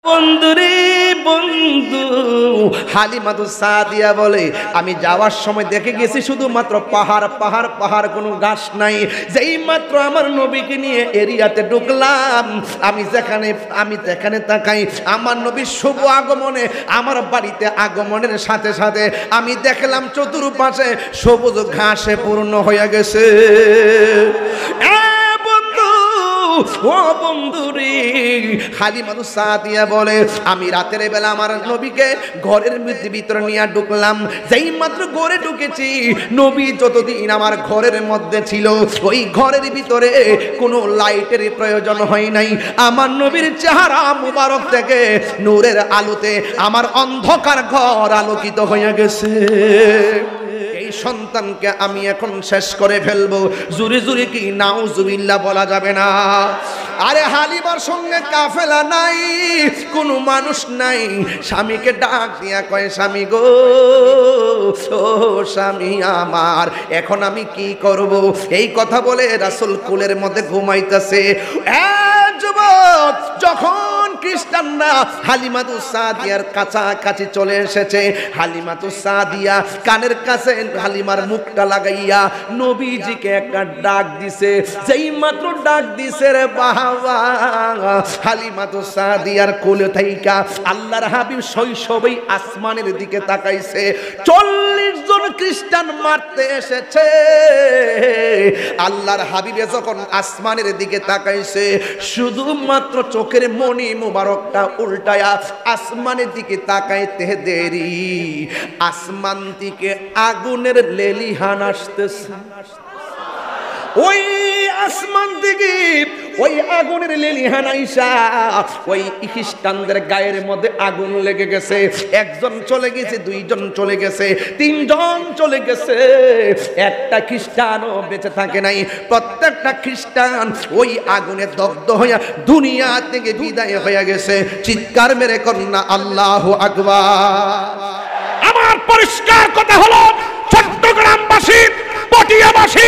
বন্ধুরে বন্ধু, হালিমাতুস সাদিয়া বলে আমি যাওয়ার সময় দেখে গেছি শুধুমাত্র পাহাড় পাহাড় পাহাড়, কোনো ঘাস নাই। যেই মাত্র আমার নবীকে নিয়ে এরিয়াতে ঢুকলাম, আমি যেখানে তাকাই আমার নবীর শুভ আগমনে, আমার বাড়িতে আগমনের সাথে সাথে আমি দেখলাম চতুর্পাশে সবুজ ঘাসে পূর্ণ হয়ে গেছে। ও বন্ধুরে, হালিমাতুস সাদিয়া বলে আমি রাতের বেলা আমার নবীকে ঘরের ভিতরে নিয়ে ঢুকলাম। যেই মাত্র ঘরে ঢুকেছি, নবী যতদিন আমার ঘরের মধ্যে ছিল ওই ঘরের ভিতরে কোনো লাইটের প্রয়োজন হয় নাই। আমার নবীর চেহারা মুবারক থেকে নূরের আলোতে আমার অন্ধকার ঘর আলোকিত হয়ে গেছে। সন্তানকে আমি এখন শেষ করে ফেলবো, জুরি জুরি কি নাউজুবিল্লাহ বলা যাবে না। আরে হালিমার সঙ্গে কাফেলা নাই, কোনো মানুষ নাই। স্বামীকে ডাক দিয়া কয়, স্বামী গো, ও স্বামী আমার, এখন আমি কি করব? এই কথা বলে রাসূল কোলের মধ্যে ঘুমাইতেছে। যুবক, যখন খ্রিস্টানরা হালিমাতুস সাদিয়ার কাছাকাছি চলে এসেছে, হালিমাতুস সাদিয়া কানের কাছে হালিমার মুখটা লাগাইয়া নবীজিকে একটা ডাক দিছে। যেই মাত্র ডাক দিছে রে বাবা, হালিমাতুস সাদিয়ার কোলে থাইকা আল্লাহর হাবিব শৈশবেই আসমানের দিকে তাকাইছে। 40 জন খ্রিস্টান মারতে এসেছে, আল্লাহর হাবিবে যখন আসমানের দিকে তাকাইছে, শুধুমাত্র চোখের মনি মুবারকটা উল্টায়া আসমানের দিকে তাকাইতে দেরি, আসমান থেকে আগুনের লেলিহান আসতেছে। ওই আসমান থেকে ওই আগুনের লেলিহান আইসা ওই খ্রিস্টানদের গায়ের মধ্যে আগুন লেগে গেছে। একজন চলে গেছে, দুইজন চলে গেছে, তিনজন চলে গেছে, একটা খ্রিস্টানও বেঁচে থাকে নাই। প্রত্যেকটা খ্রিস্টান ওই আগুনে দগ্ধ হইয়া দুনিয়া থেকে বিদায় হয়ে গেছে। চিৎকার মেরে কন্যা আল্লাহু আকবার। আমার পরিষ্কার কথা হলো, চট্টগ্রামবাসী, পটিয়াবাসী,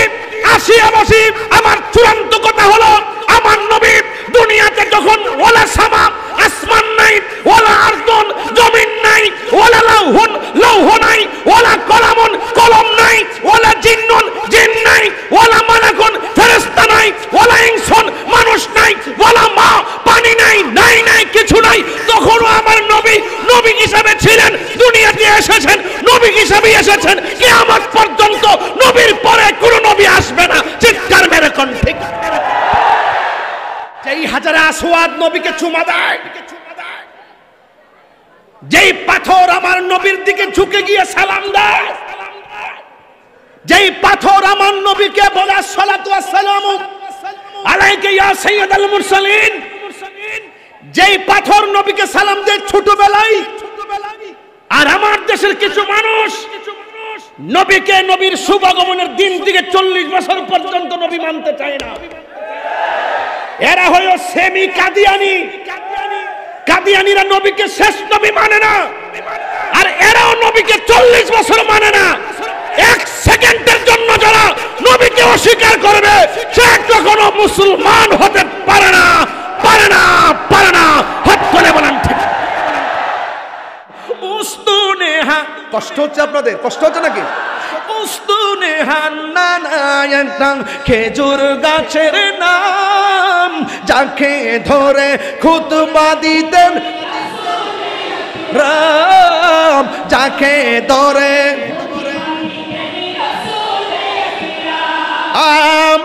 আসিয়াবাসী, আমার চূড়ান্ত কথা হলো, আমার নবী দুনিয়াতে যখন ওয়ালা সামা, আসমান নাই, ওয়ালা আরদুন, জমিন নাই, ওয়ালা লাউহুন, লৌহ নাই, ওয়ালা কলামুন, কলম নাই, ওয়ালা জিন্নুন, জিন নাই, ওয়ালা মালাকুন, ফেরেশতা নাই, ওয়ালা ইনসুন, মানুষ নাই, ওয়ালা মা, পানি নাই, নাই কিছু নাই। তখনও আমার নবী নবী হিসাবে ছিলেন, দুনিয়াতে এসেছেন, নবী হিসাবে এসেছেন। কিয়ামত পর্যন্ত নবীর পরে কোনো নবী আসবে না। চিৎকার মেরে কোন ঠিক। যেই হাজারে আসওয়াদ নবীকে চুমা দেয়, যেই পাথর আমার নবীর দিকে ঝুঁকে গিয়ে সালাম দেয়, যেই পাথর আমার নবীকে বলে আসসালাতু ওয়াসসালামু আলাইকা ইয়া সাইয়্যিদাল মুরসালিন, যেই পাথর নবীকে সালাম দেয় ছোটবেলায়। আর আমার দেশের কিছু মানুষ নবীকে নবীর শুভাগমনের দিন থেকে 40 বছর পর্যন্ত নবী মানতে চায় না। এরা হলো সেমি কাদিয়ানি। কাদিয়ানিরা নবীকে শেষ নবী মানে না, আর এরাও নবীকে 40 বছর মানে না। এক সেকেন্ডের জন্য যারা নবীকে অস্বীকার করবে, সে কখনো মুসলমান হতে পারে না, পারে না, পারে না। হাত তুলে বলেন ঠিক। উস্তুনে হা, কষ্ট হচ্ছে আপনাদের? কষ্ট হচ্ছে নাকি? উস্তুনে হান্নানা খেজুর গাছের নাম, যাকে ধরে খুতবা দিতেন রাম, যাকে ধরে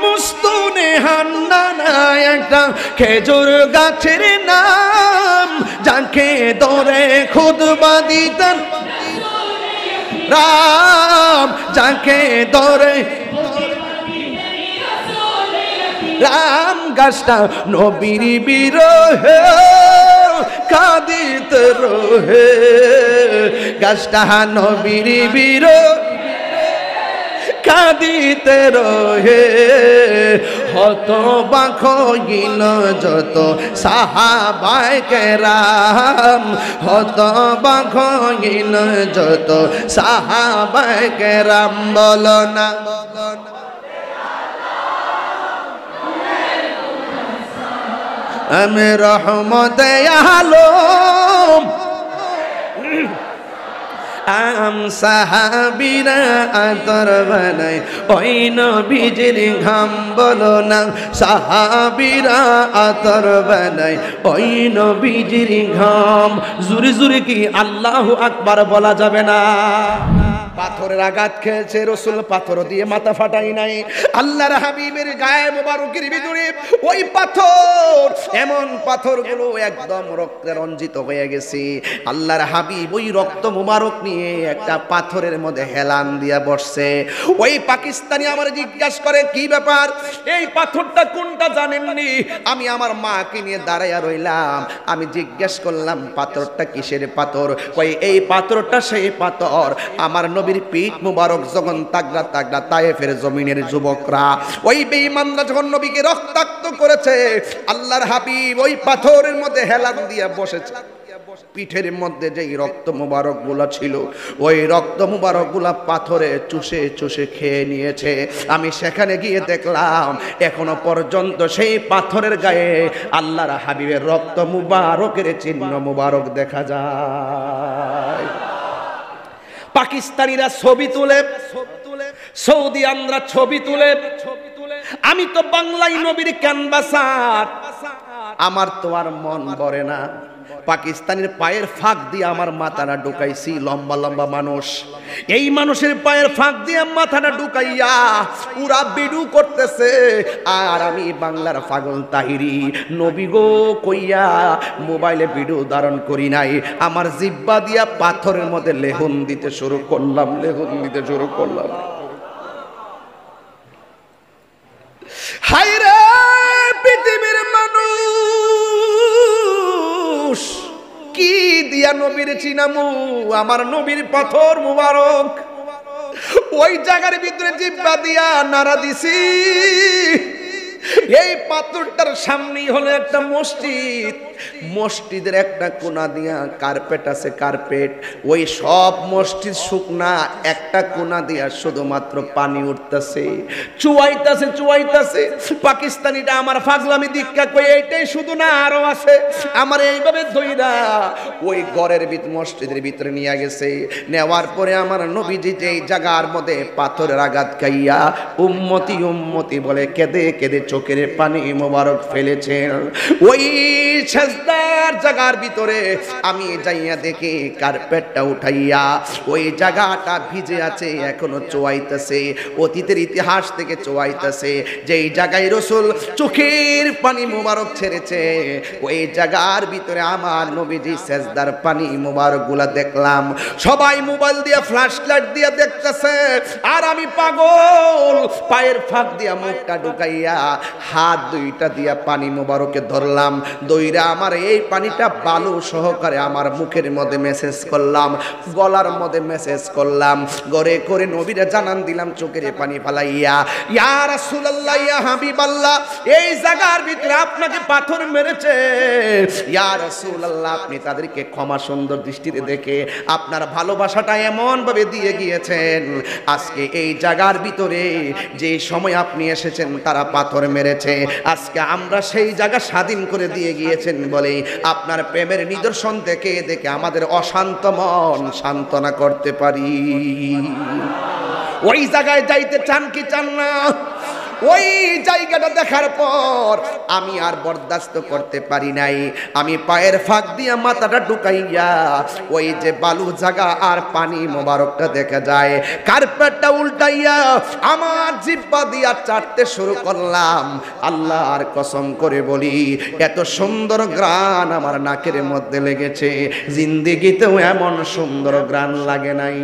মুস্তুনে হান্নানা একটা খেজুর গাছের নাম, যাকে ধরে খুতবা দিতেন রাম, যাকে ধরে রাম। গাছটা নবীর বিরহে কাঁদিতে রহে, গাছটা নবীর বিরহে কাঁদিতে রহে। হতবাক হইল যত সাহাবায়ে কেরাম, হতবাক হইল যত সাহাবায়ে কেরাম। বলো না আমি রহমতে আলো আম সাহাবীরা আতর বানায় ওই নবীজির ঘাম বলো না সাহাবীরা আতর বানায় ওই নবীজির ঘাম জুরি জুরি কি আল্লাহু আকবার বলা যাবে না পাথরের আঘাত খেয়েছে রাসূল পাথর দিয়ে মাথা ফাটাই নাই আল্লাহর হাবিবের গায়ে মোবারকের ভিতরে ওই পাথর এমন পাথরগুলো একদম রক্তে রঞ্জিত হয়ে গেছে আল্লাহর হাবিব ওই রক্ত মোবারক নিয়ে একটা পাথরের মধ্যে হেলান দিয়া বসছে ওই পাকিস্তানি আমার জিজ্ঞাসা করে কি ব্যাপার এই পাথরটা কোনটা জানেননি আমি আমার মাকে নিয়ে দাঁড়াইয়া রইলাম আমি জিজ্ঞেস করলাম পাথরটা কিসের পাথর কই এই পাথরটা সেই পাথর আমার নবীর পিঠ মুবারক যখন তাগড়া তাগড়া তায়েফের জমিনের যুবকরা ওই বেঈমানরা যখন নবীকে রক্তাক্ত করেছে আল্লাহর হাবিব ওই পাথরের মধ্যে হেলান দিয়া বসেছে পিঠের মধ্যে যেই রক্ত মুবারক গুলা ছিল ওই রক্ত মুবারক গুলা পাথরে চুষে চুষে খেয়ে নিয়েছে আমি সেখানে গিয়ে দেখলাম এখনো পর্যন্ত সেই পাথরের গায়ে আল্লাহর হাবিবের রক্ত মুবারকের চিহ্ন মুবারক দেখা যায় পাকিস্তানিরা ছবি তুলে সৌদি আমরা ছবি তুলে আমি তো বাংলায় নবীর ক্যানভাসার আমার তো আর মন ভরে না পাকিস্তানের পায়ের ফাঁক দিয়ে আমার মাথাটা ঢুকাইছি লম্বা লম্বা মানুষ এই মানুষের পায়ের ফাঁক দিয়ে মাথাটা ঢুকাইয়া পুরা ভিডিও করতেছে আর আমি বাংলার পাগল তাহিরি নবী গো কইয়া মোবাইলে ভিডিও ধারণ করি নাই আমার জিহ্বা দিয়া পাথরের মধ্যে লেহন দিতে শুরু করলাম হায়রে পৃথিবীর মানুষ কি দিয়া নবীর চিনামু আমার নবীর পাথর মুবারক ওই জায়গার ভিতরে জিহ্বা দিয়া নাড়া দিছি এই পাথরটার সামনেই হলো একটা মসজিদ মসজিদের একটা কোণা দিয়া কার্পেট আছে কার্পেট ওই সব মসজিদ শুকনা একটা কোণা দিয়া শুধুমাত্র পানি উঠতেছে চুয়াইতাছে পাকিস্তানিটা আমার ফাজলামি দীক্ষা কই এইটাই শুধু না আরো আছে আমার এইভাবে ধইরা ওই ঘরের মসজিদের ভিতরে নিয়ে গেছে নেওয়ার পরে আমার নবীজি যেই জায়গার মধ্যে পাথরের আঘাত খাইয়া উম্মতি উম্মতি বলে কেঁদে কেঁদে চোখের পানি মোবারক ফেলেছেন ওই সেজদার জায়গার ভিতরে আমি যাইয়া দেখি কার্পেটটা উঠাইয়া ওই জায়গাটা ভিজে আছে এখনো চোয়াইতেছে অতীতের ইতিহাস থেকে চোয়াইতেছে যেই জায়গায় রাসূল চোখের পানি মোবারক ছেড়েছে ওই জায়গার ভিতরে আমার নবীজি সেজদার পানি মোবারক গুলা দেখলাম সবাই মোবাইল দিয়ে ফ্ল্যাশ লাইট দিয়ে দেখতেছে আর আমি পাগল পায়ের ফাঁক দিয়া মুখটা ঢুকাইয়া হাত দুইটা দিয়া পানি মোবারকে ধরলাম দইরা আমার এই পানিটা বালু সহকারে আমার মুখের মধ্যে মেসেজ করলাম গলার মধ্যে মেসেজ করলাম গড়ে করে নবীরে জানান দিলাম চোখের পানি ফালাইয়া ইয়া রাসূলুল্লাহ ইয়া হাবিবাল্লাহ এই জায়গার ভিতরে আপনাকে পাথর মেরেছে ইয়া রাসূলুল্লাহ আপনি তাদেরকে ক্ষমা সুন্দর দৃষ্টিতে দেখে আপনার ভালোবাসাটা এমন ভাবে দিয়ে গিয়েছেন আজকে এই জায়গার ভিতরে যে সময় আপনি এসেছেন তারা পাথর মেরেছে আজকে আমরা সেই জায়গা স্বাধীন করে দিয়ে গিয়েছেন বলে আপনার প্রেমের নিদর্শন দেখে দেখে আমাদের অশান্ত মন সান্ত্বনা করতে পারি ওই জায়গায় যাইতে চান কি চান না ওই জায়গাটা দেখার পর আমি আর বরদাস্ত করতে পারি নাই আমি পায়ের ফাঁক দিয়া মাথাটা ঢুকাইয়া ওই যে বালু জায়গা আর পানি মোবারকটা দেখা যায় কার্পেটটা উল্টাইয়া আমার জিহ্বা দিয়া চাটতে শুরু করলাম আল্লাহর কসম করে বলি এত সুন্দর ঘ্রাণ আমার নাকের মধ্যে লেগেছে জিন্দেগিতেও এমন সুন্দর ঘ্রাণ লাগে নাই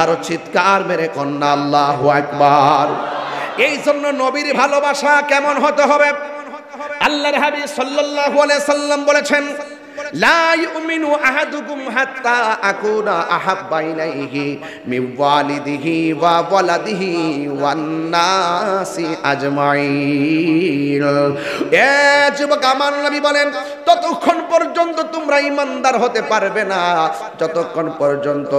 আরো চিৎকার মেরে কন্যা আল্লাহু আকবার এই জন্য নবীর ভালোবাসা কেমন হতে হবে আল্লাহর হাবিব সাল্লাল্লাহু আলাইহি সাল্লাম বলেছেন লা ইউমিনু আহাদুকুম হাত্তা আকুনা আহাব্বা ইলাইহি মিন ওয়ালিদিহি ওয়া ওয়ালাদিহি ওয়ান নাসি আজমাইন এ যুবক আমার নবী বলেন ততক্ষণ পর্যন্ত তোমরা ঈমানদার হতে পারবে না যতক্ষণ পর্যন্ত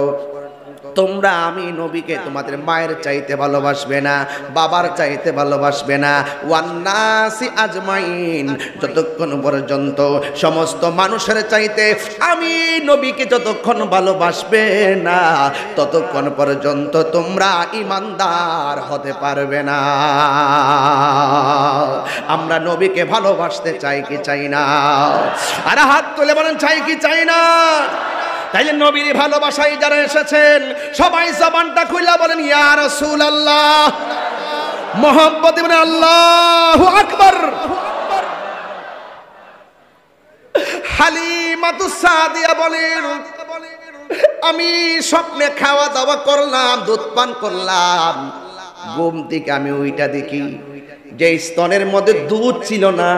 তোমরা আমি নবীকে তোমাদের মায়ের চাইতে ভালোবাসবে না, বাবার চাইতে ভালোবাসবে না, ওয়ান্নাসি আজমাইন, যতক্ষণ পর্যন্ত সমস্ত মানুষের চাইতে আমি নবীকে যতক্ষণ ভালোবাসবে না ততক্ষণ পর্যন্ত তোমরা ঈমানদার হতে পারবে না। আমরা নবীকে ভালোবাসতে চাই কি চাই না? আর হাত তুলে বলেন চাই কি চাই না? তাইলে নবীর ভালোবাসায় যারা এসেছেন সবাই জবানটা খুলে বলেন ইয়া রাসূলুল্লাহ, মুহাম্মদ ইবনে আল্লাহু আকবার। হালিমাতুস সাদিয়া বলেন, আমি স্বপ্নে খাওয়া দাওয়া করলাম, দুধ পান করলাম, ঘুম থেকে আমি ওইটা দেখি যে স্তনের মধ্যে দুধ ছিল না,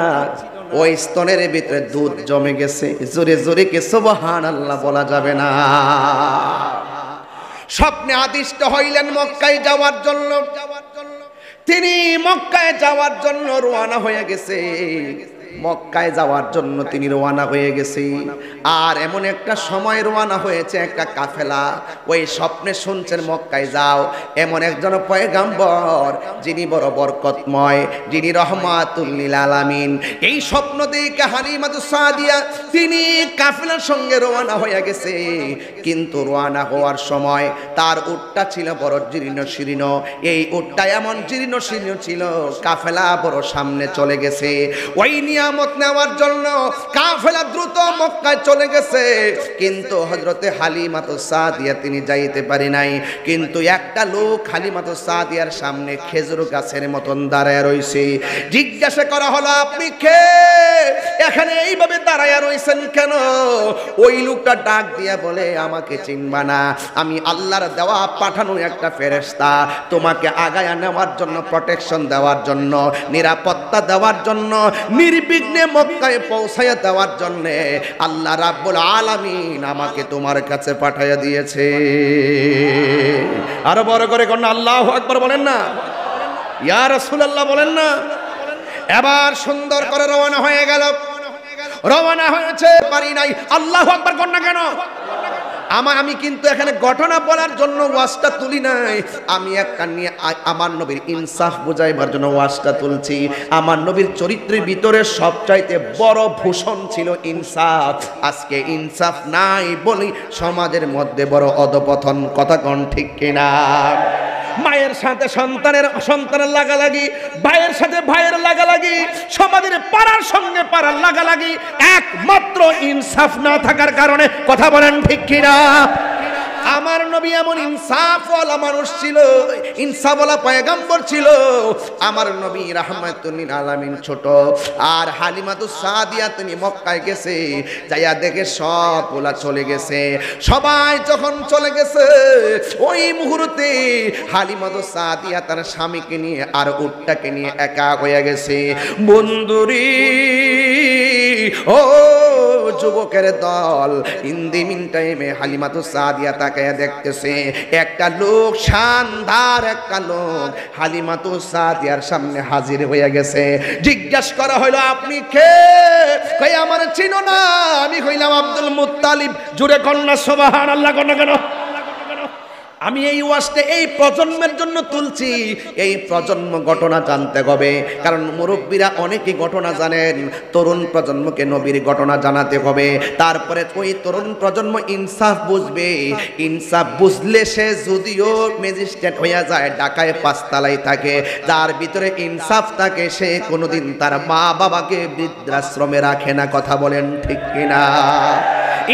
ওই স্তনের ভিতরে দুধ জমে গেছে। জোরে জোরে কে সুবহানাল্লাহ বলা যাবে না? স্বপ্নে আদিষ্ট হইলেন মক্কায় যাওয়ার জন্য। তিনি মক্কায় যাওয়ার জন্য রওনা হয়ে গেছে, মক্কায় যাওয়ার জন্য তিনি রওনা হয়ে গেছে। আর এমন একটা সময় রওনা হয়েছে একটা কাফেলা, ওই স্বপ্নে শুনছেন মক্কায় যাও, এমন একজন পয়গাম্বর যিনি বড় বরকতময়, যিনি রহমাতুল লিল আলামিন। এই স্বপ্ন দেখে হালিমাতুস সাদিয়া তিনি কাফেলার সঙ্গে রওনা হয়ে গেছে। কিন্তু রওনা হওয়ার সময় তার উটটা ছিল বড় জীর্ণ শীর্ণ। এই উটটা এমন জীর্ণ শীর্ণ ছিল, কাফেলা বড় সামনে চলে গেছে। ওই নিয়ামত নেওয়ার জন্য কাফেলা দ্রুত মক্কায় চলে গেছে, কিন্তু হযরতে হালিমাতুস সাদিয়া তিনি যাইতে পারে নাই। কিন্তু একটা লোক হালিমাতুস সাদিয়ার সামনে খেজুর গাছের মতন দাঁড়ায় রইছে। জিজ্ঞাসা করা হলো, আপনি কে? এখানে এইভাবে দাঁড়ায় রইছেন কেন? ওই লোকটা ডাক দিয়া বলে, আমাকে চিনবা না, আমি আল্লাহর দেওয়া পাঠানো একটা ফেরেশতা, তোমাকে আগায়া নেওয়ার জন্য, প্রোটেকশন দেওয়ার জন্য, নিরাপত্তা দেওয়ার জন্য, নির্বিঘ্নে মক্কায় পৌঁছায়া দেওয়ার জন্য আল্লাহ রাব্বুল আলামিন আমাকে তোমার কাছে পাঠাইয়া দিয়েছে। আরো বড় করে কোন আল্লাহু আকবার বলেন না? ইয়া রাসূলুল্লাহ বলেন না? এবার সুন্দর করে রওনা হয়ে গেল। রওনা হয়েছে, পারি নাই, আল্লাহু আকবার কোন না কেন? আমি কিন্তু এখানে ঘটনা বলার জন্য ওয়াজটা তুলি নাই, আমি একটা নিয়ে আমার নবীর ইনসাফ বুঝাইবার জন্য ওয়াজটা তুলছি। আমার নবীর চরিত্রের ভিতরে সবচাইতে বড় ভূষণ ছিল ইনসাফ। আজকে ইনসাফ নাই বলি সমাজের মধ্যে বড় অধপতন। কথা কোন ঠিক কিনা? মায়ের সাথে সন্তানের লাগালাগি, ভাইয়ের সাথে ভাইয়ের লাগালাগি, সমাজের পাড়ার সঙ্গে পাড়ার লাগালাগি, একমাত্র ইনসাফ না থাকার কারণে। কথা বলেন ঠিক কিনা? আমার নবী এমন ইনসাফওয়ালা মানুষ ছিল, ইনসাফওয়ালা পয়গম্বর ছিল। আমার নবী রাহমাতুল লিল আলামিন ছোট, আর হালিমাতুস সাদিয়া তিনি মক্কায় গেছে, যাইয়া দেখে সব ওলা চলে গেছে। সবাই যখন চলে গেছে ওই মুহূর্তে হালিমাতুস সাদিয়া তার স্বামীকে নিয়ে আর উটটাকে নিয়ে একা হয়ে গেছে। বন্ধুরি ও যুবকের দল, ইন দি মিন টাইমে হালিমাতুস সাদিয়া তাকায়া দেখতেছে একটা লোক, শানদার একটা লোক হালিমাতুস সাদিয়ার সামনে হাজির হয়ে গেছে। জিজ্ঞাসা করা হলো, আপনি কে? কই আমার চিনো না? আমি কইলাম আব্দুল মুত্তালিব। জুড়ে কন্যা সুবহানাল্লাহ কন্যা কেন? আমি এই ওয়াজটা এই প্রজন্মের জন্য তুলছি, এই প্রজন্ম ঘটনা জানতে হবে, কারণ মুরব্বীরা অনেকই ঘটনা জানেন, তরুণ প্রজন্মকে নবীর ঘটনা জানাতে হবে। তারপরে ওই তরুণ প্রজন্ম ইনসাফ বুঝবে। ইনসাফ বুঝলে সে যদিও ম্যাজিস্ট্রেট হইয়া যায়, ঢাকায় 5 তলায় থাকে, যার ভিতরে ইনসাফ থাকে সে কোনোদিন তার মা বাবাকে বৃদ্ধাশ্রমে রাখে না। কথা বলেন ঠিক কিনা?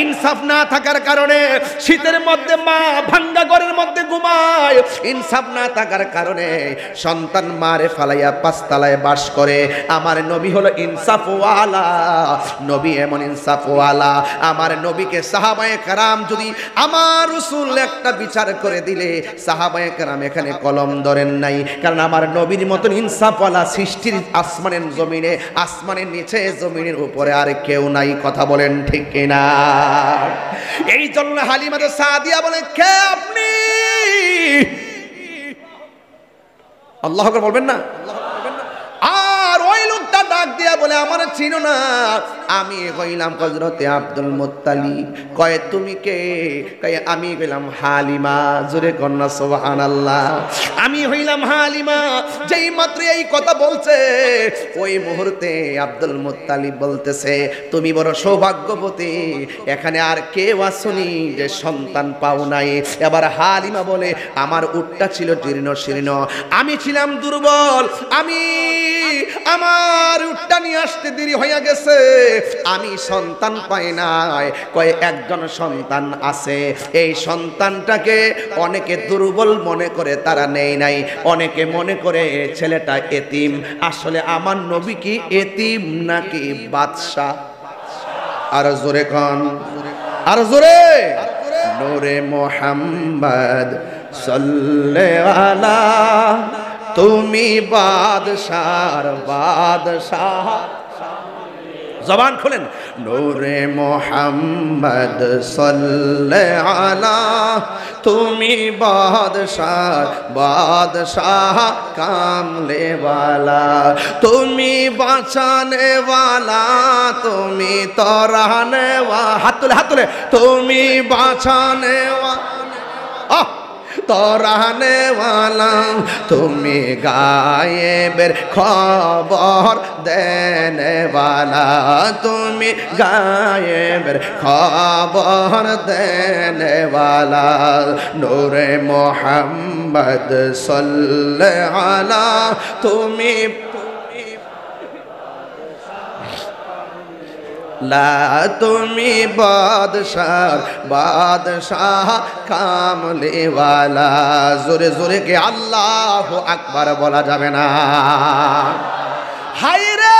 ইনসাফ না থাকার কারণে শীতের মধ্যে মা ভাঙ্গা ঘরের মধ্যে ঘুমায়। ইনসাফ না থাকার কারণে সন্তান মারে ফালাইয়া 5 তলায় বাস করে। আমার নবী হলো ইনসাফওয়ালা, নবী এমন ইনসাফওয়ালা। আমার নবীকে সাহাবায়ে কেরাম যদি আমার রাসূল একটা বিচার করে দিলে সাহাবায়ে কেরাম এখানে কলম ধরেন নাই, কারণ আমার নবীর মতন ইনসাফওয়ালা সৃষ্টির আসমানের জমিনে, আসমানের নিচে, জমিনের উপরে আর কেউ নাই। কথা বলেন ঠিক কিনা? এই জন্য হালিমাতুস সাদিয়া বলে, কে আপনি? আল্লাহু আকবার বলবেন না? আর ওই লোকটা ডাক দিয়ে দিয়া বলে আমার চিনো না, আমি হইলাম হযরতে আব্দুল মুত্তালিব। কয় তুমি কে? কয় আমি হইলাম হালিমা। জোরে কন্যা সুবহানাল্লাহ। আমি হইলাম হালিমা। যেই মাত্র এই কথা বলছে ওই মুহূর্তে আব্দুল মুত্তালিব বলতেছে তুমি বড় সৌভাগ্যবতী, এখানে আর কেউ আসুনি যে সন্তান পাও নাই। এবার হালিমা বলে আমার উটটা ছিল জীর্ণ শীর্ণ, আমি ছিলাম দুর্বল, আমার উটটা নিয়ে আসতে দেরি হয়ে গেছে, আমি সন্তান পাই নাই। কয় একজন সন্তান আছে, এই সন্তানটাকে অনেকে দুর্বল মনে করে তারা নেই নাই, অনেকে মনে করে ছেলেটা এতিম। আসলে আমার নবী কি এতিম নাকি বাদশা? আর জোরে কোন, আর জোরে। নূরে মুহাম্মদ সাল্লাল্লাহু আলা, তুমি বাদশার বাদশাহ। জবান খুলেন। নূরে মুহাম্মদ সাল্লাল্লাহু আলা, তুমি বাদশাহ বাদশাহ কামলে वाला, তুমি বাঁচানে वाला, তুমি তরানে वाला। হাত তুলে তুমি বাঁচানে वाला, তরানে वाला, তুমি গায়েবের খবর দেনে वाला, তুমি গায়েবের খবর দেনে वाला। নূরে মুহাম্মদ সাল্লাল্লাহু আলা, তুমি লা, তুমি বাদশাহ বাদশাহ কামলে वाला। জোরে জোরে কে আল্লাহু আকবার বলা যাবে না? হায় রে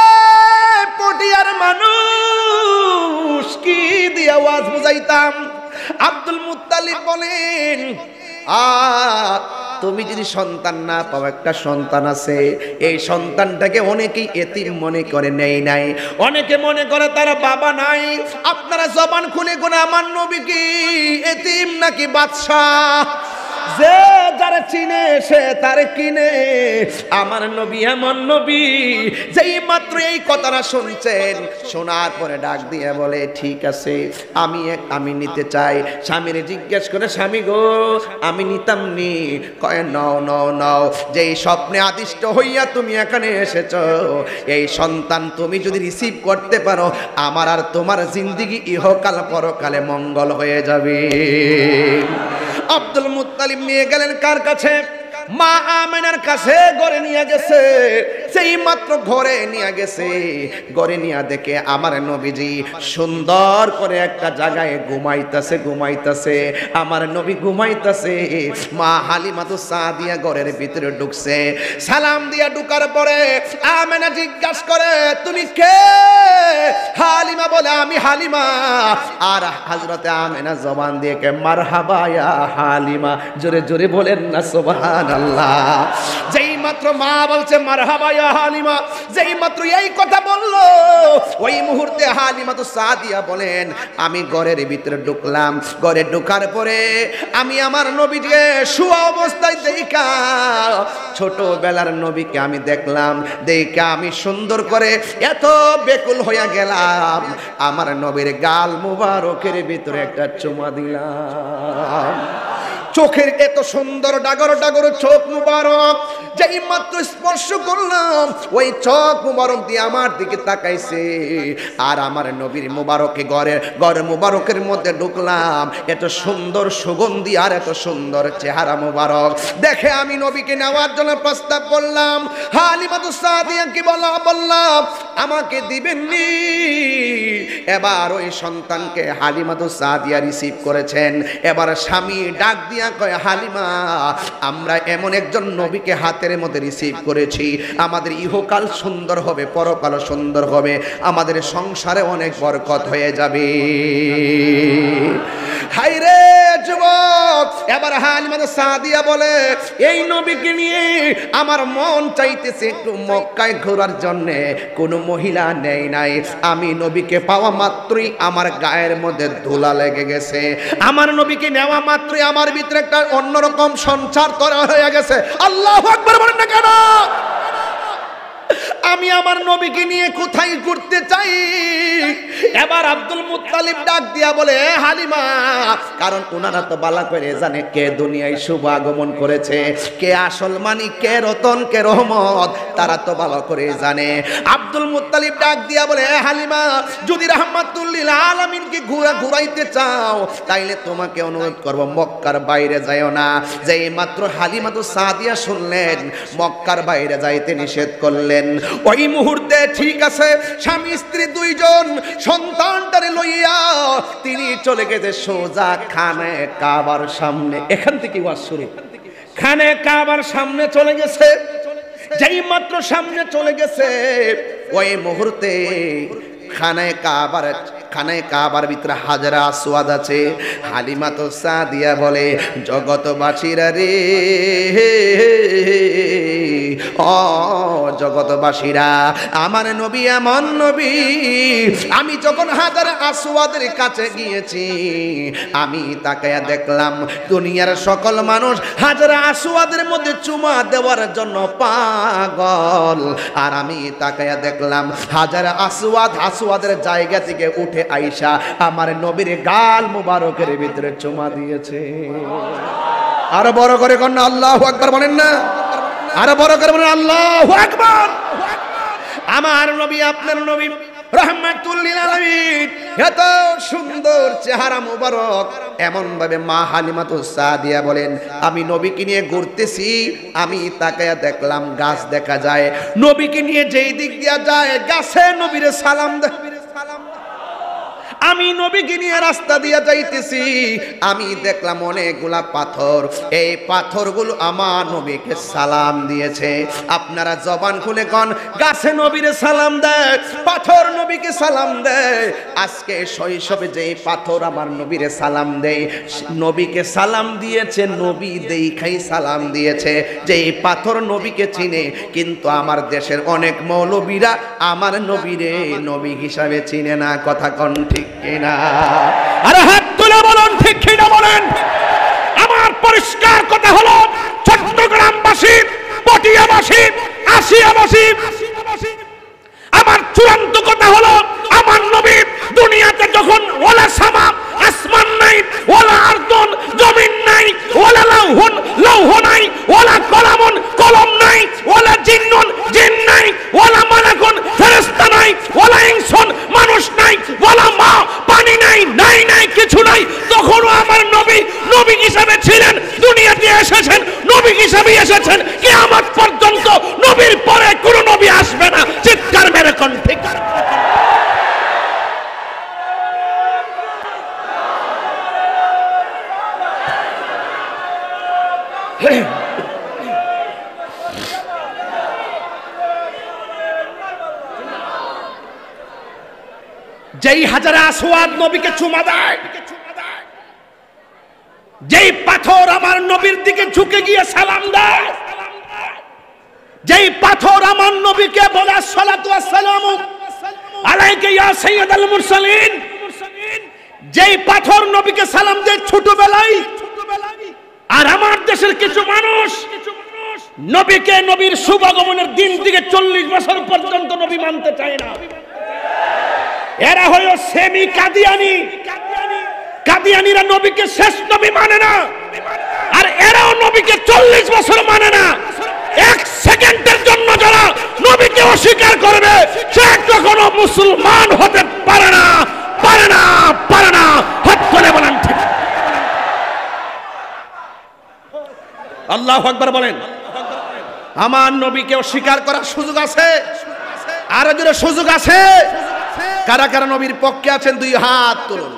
পটিয়ার মানুষ, কি দিয়ে আওয়াজ বুঝাইতাম। আব্দুল মুত্তালিব বলেন তুমি যদি সন্তান না পাও, একটা সন্তান আছে, এই সন্তানটাকে অনেকেই এতিম মনে করে নেই নাই, অনেকে মনে করে তার বাবা নাই। আপনারা জবান খুলে কোন আমার নবী কি এতিম নাকি বাদশাহ? যে যারা চিনে সে তার কিনে। আমার নবী এমন নবী যেই মাত্র এই কথাটা শুনছেন, শোনার পরে ডাক দিয়ে বলে ঠিক আছে আমি নিতে চাই। স্বামীর জিজ্ঞেস করে স্বামী গো আমি নিতাম নি। কয় নাও নাও নাও, যেই স্বপ্নে আদিষ্ট হইয়া তুমি এখানে এসেছ, এই সন্তান তুমি যদি রিসিভ করতে পারো, আমার আর তোমার জিন্দেগি ইহকাল পরকালে মঙ্গল হয়ে যাবে। আব্দুল মুত্তালিব নিয়ে গেলেন কার কাছে? মা আমেনার কাছে। ঘরে নিয়ে গেছে, সেই মাত্র ঘরে নিয়ে গেছে, ঘরে নিয়ে দেখে আমার নবীজি সুন্দর করে একটা জায়গায় ঘুমাইতেছে। আমার নবী ঘুমাইতেছে। মা হালিমাতু সাদিয়া ঘরের ভিতরে ঢুকছে। সালাম দিয়া ঢুকার পরে আমেনা জিজ্ঞাসা করে তুমি কে? হালিমা বলে আমি হালিমা। আর হযরতে আমেনা জবান দিয়ে কে মারহাবা ইয়া হালিমা। জোরে জোরে বলেন না সুবহানাল্লাহ। যেই মাত্র মা বলছে মারহাবা ইয়া হালিমা, যেই মাত্র এই কথা বললো, ওই মুহূর্তে হালিমা তো সাদিয়া বলেন আমি ঘরের ভিতরে ঢুকলাম। ঘরে ঢোকার পরে আমি আমার নবীকে শুয়া অবস্থায় দেখা, ছোটবেলার নবীকে আমি দেখলাম, দেখা আমি সুন্দর করে এত বেকুল হইয়া গেলাম, আমার নবীর গাল মুবারকের ভিতরে একটা চুমা দিলাম। চোখের এত সুন্দর ডাগর ডাগর চোখ মুবারক, যেই মাত্র স্পর্শ করলাম ওই চোখ মুবারক দিয়ে আমার দিকে তাকাইছে। আর আমার নবীর মুবারকে ঘর মুবারকের মধ্যে ঢুকলাম, এত সুন্দর সুগন্ধি আর এত সুন্দর চেহারা মুবারক দেখে আমি নবীকে নেওয়ার জন্য প্রস্তাব করলাম। হালিমাতু সাদিয়াকে বললাম আমাকে দিবেননি। এবার ওই সন্তানকে হালিমাতু সাদিয়া রিসিভ করেছেন। এবার স্বামী ডাক দিয়া কয় হালিমা আমরা এমন একজন নবীকে হাতের মধ্যে রিসিভ করেছি, আমাদের ইহকাল সুন্দর হবে, পরকাল সুন্দর হবে, আমাদের সংসারে অনেক বরকত হয়ে যাবে। হায়রে যুবক, এবার হালিমাতু সাদিয়া বলে এই নবীকে নিয়ে আমার মন চাইতেছে একটু মক্কায় ঘোরার জন্য, কোনো মহিলা নেই নাই। আমি নবীকে পাওয়া মাত্রই আমার গায়ের মধ্যে ধুলা লেগে গেছে, আমার নবীকে নেওয়া মাত্রই আমার ভিতরে একটা অন্যরকম সঞ্চার করা হয়ে গেছে। আল্লাহু আকবার বলেন না কেন? আমি আমার নবীকে নিয়ে কোথায় ঘুরতে চাই। এবার আব্দুল মুত্তালিব ডাক দিয়া বলে, হালিমা, কারণ ওনারা তো বালা করে জানে কে দুনিয়ায় শুভ আগমন করেছে, কে আসল মানি, কে রতন, কে রহমত, তারা তো ভালো করে জানে। আব্দুল মুত্তালিব ডাক দিয়া বলে, হালিমা, যদি রাহমাতুল লিল আলামিনকে ঘুরাইতে চাও তাইলে তোমাকে অনুরোধ করব মক্কার বাইরে যাইও না। যেই মাত্র হালিমাতু সাদিয়া শুনলেন মক্কার বাইরে যাইতে নিষেধ করলেন, ওই মুহূর্তে ঠিক আছে স্বামী স্ত্রী দুইজন সন্তানটারে লইয়া তিনি চলে গেছে সোজা খানে কাবার সামনে। এখান থেকে ওয়াজ শুরু। খানে কাবার সামনে চলে গেছে। যেই মাত্র সামনে চলে গেছে ওই মুহূর্তে খানে কাবার ভিতরে হাজরা আসওয়াদ আছে। হালিমা তো সাদিয়া বলে, জগতবাসীরা রে, ও জগতবাসীরা, আমার নবী এমন নবী, আমি যখন হাজরা আসওয়াদের কাছে গিয়েছি আমি তাকায়া দেখলাম দুনিয়ার সকল মানুষ হাজরা আসওয়াদের মধ্যে চুমা দেওয়ার জন্য পাগল, আর আমি তাকায়া দেখলাম হাজরা আসওয়াদের জায়গা থেকে উঠে আইসা আমার নবীর গাল মুবারকের ভিতরে চুমা দিয়েছে। আরো বড় করে কোন আল্লাহু আকবার বলেন না, আরো বড় করে বলেন আল্লাহু আকবার। আমার নবী, আপনার নবী রাহমাতুল লিল আলামিন, এত সুন্দর চেহারা মুবারক। এমন ভাবে মা হালিমাতু সাদিয়া বলেন, আমি নবীকে নিয়ে ঘুরতেছি, আমি তাকায়া দেখলাম গাছ দেখা যায়, নবীকে নিয়ে যেই দিক দিয়া যায় গাছে নবীরে সালাম দেয়। আমি নবীকে নিয়ে রাস্তা দিয়ে যাইতেছি, আমি দেখলাম অনেকগুলা পাথর, এই পাথরগুলো আমার নবীকে সালাম দিয়েছে। আপনারা জবান খুলে কোন, গাছে নবীরে সালাম দেয়, পাথর নবীকে সালাম দেয়। আজকে শৈশবে যে পাথর আমার নবীরে সালাম দেয়, নবীকে সালাম দিয়েছে, নবী দেখাই সালাম দিয়েছে, যে এই পাথর নবীকে চিনে। কিন্তু আমার দেশের অনেক মৌলবীরা আমার নবীরে নবী হিসাবে চিনে না। কথা কোন ঠিক কিনা? আরে হাত তুলে বলুন ঠিক কিনা বলেন। আমার পরিষ্কার কথা হলো, চট্টগ্রামবাসী, পটিয়াবাসী, আসিয়াবাসী, আমার চূড়ান্ত কথা হলো, আমার নবী দুনিয়াতে যখন ওলা সামা, আসমান নাই, ওলা আরদন, জমিন নাই, ওলা লাউহুন, লৌহ নাই, ওলা কলামুন, কলম নাই, ওলা জিন্নুন, জিন নাই, ওলা মালাকুন, ফেরেশতা নাই, ওলা ইনসুন, মানুষ নাই, ওলা মা, পানি নাই, নাই কিছু নাই। তখনও আমার নবী নবী হিসাবে ছিলেন, দুনিয়াতে এসেছেন নবী হিসাবে এসেছেন। কিয়ামত পর্যন্ত নবীর পরে কোনো নবী আসবে না। চিৎকার মেরে কোন ঠিক। যেই হাজারে আসওয়াদ নবীকে চুমা দেয়, যেই পাথর আমার নবীর দিকে ঝুঁকে গিয়ে সালাম দেয়, যেই পাথর আমার নবীকে বলে আসসালাতু ওয়াসসালামু আলাইকা ইয়া সাইয়্যিদাল মুরসালিন, যেই পাথর নবীকে সালাম দেয় ছোটবেলায়। আর আমার দেশের কিছু মানুষ নবীকে নবীর শুভ আগমনের দিন থেকে 40 বছর পর্যন্ত নবী মানতে চায় না। এরা হলো সেমি কাদিয়ানি। কাদিয়ানিরা নবীকে শেষ নবী মানে না, আর এরাও নবীকে 40 বছর মানে না। এক সেকেন্ডের জন্য যারা নবীকে অস্বীকার করবে সে কখনো মুসলমান হতে পারে না, পারে না, পারে না। হাত তুলে বলেন ঠিক। আল্লাহু আকবার বলেন। আমার নবীকে অস্বীকার করার সুযোগ আছে, আর যদি সুযোগ আছে, কারা কারা নবীর পক্ষে আছেন দুই হাত তুলুন।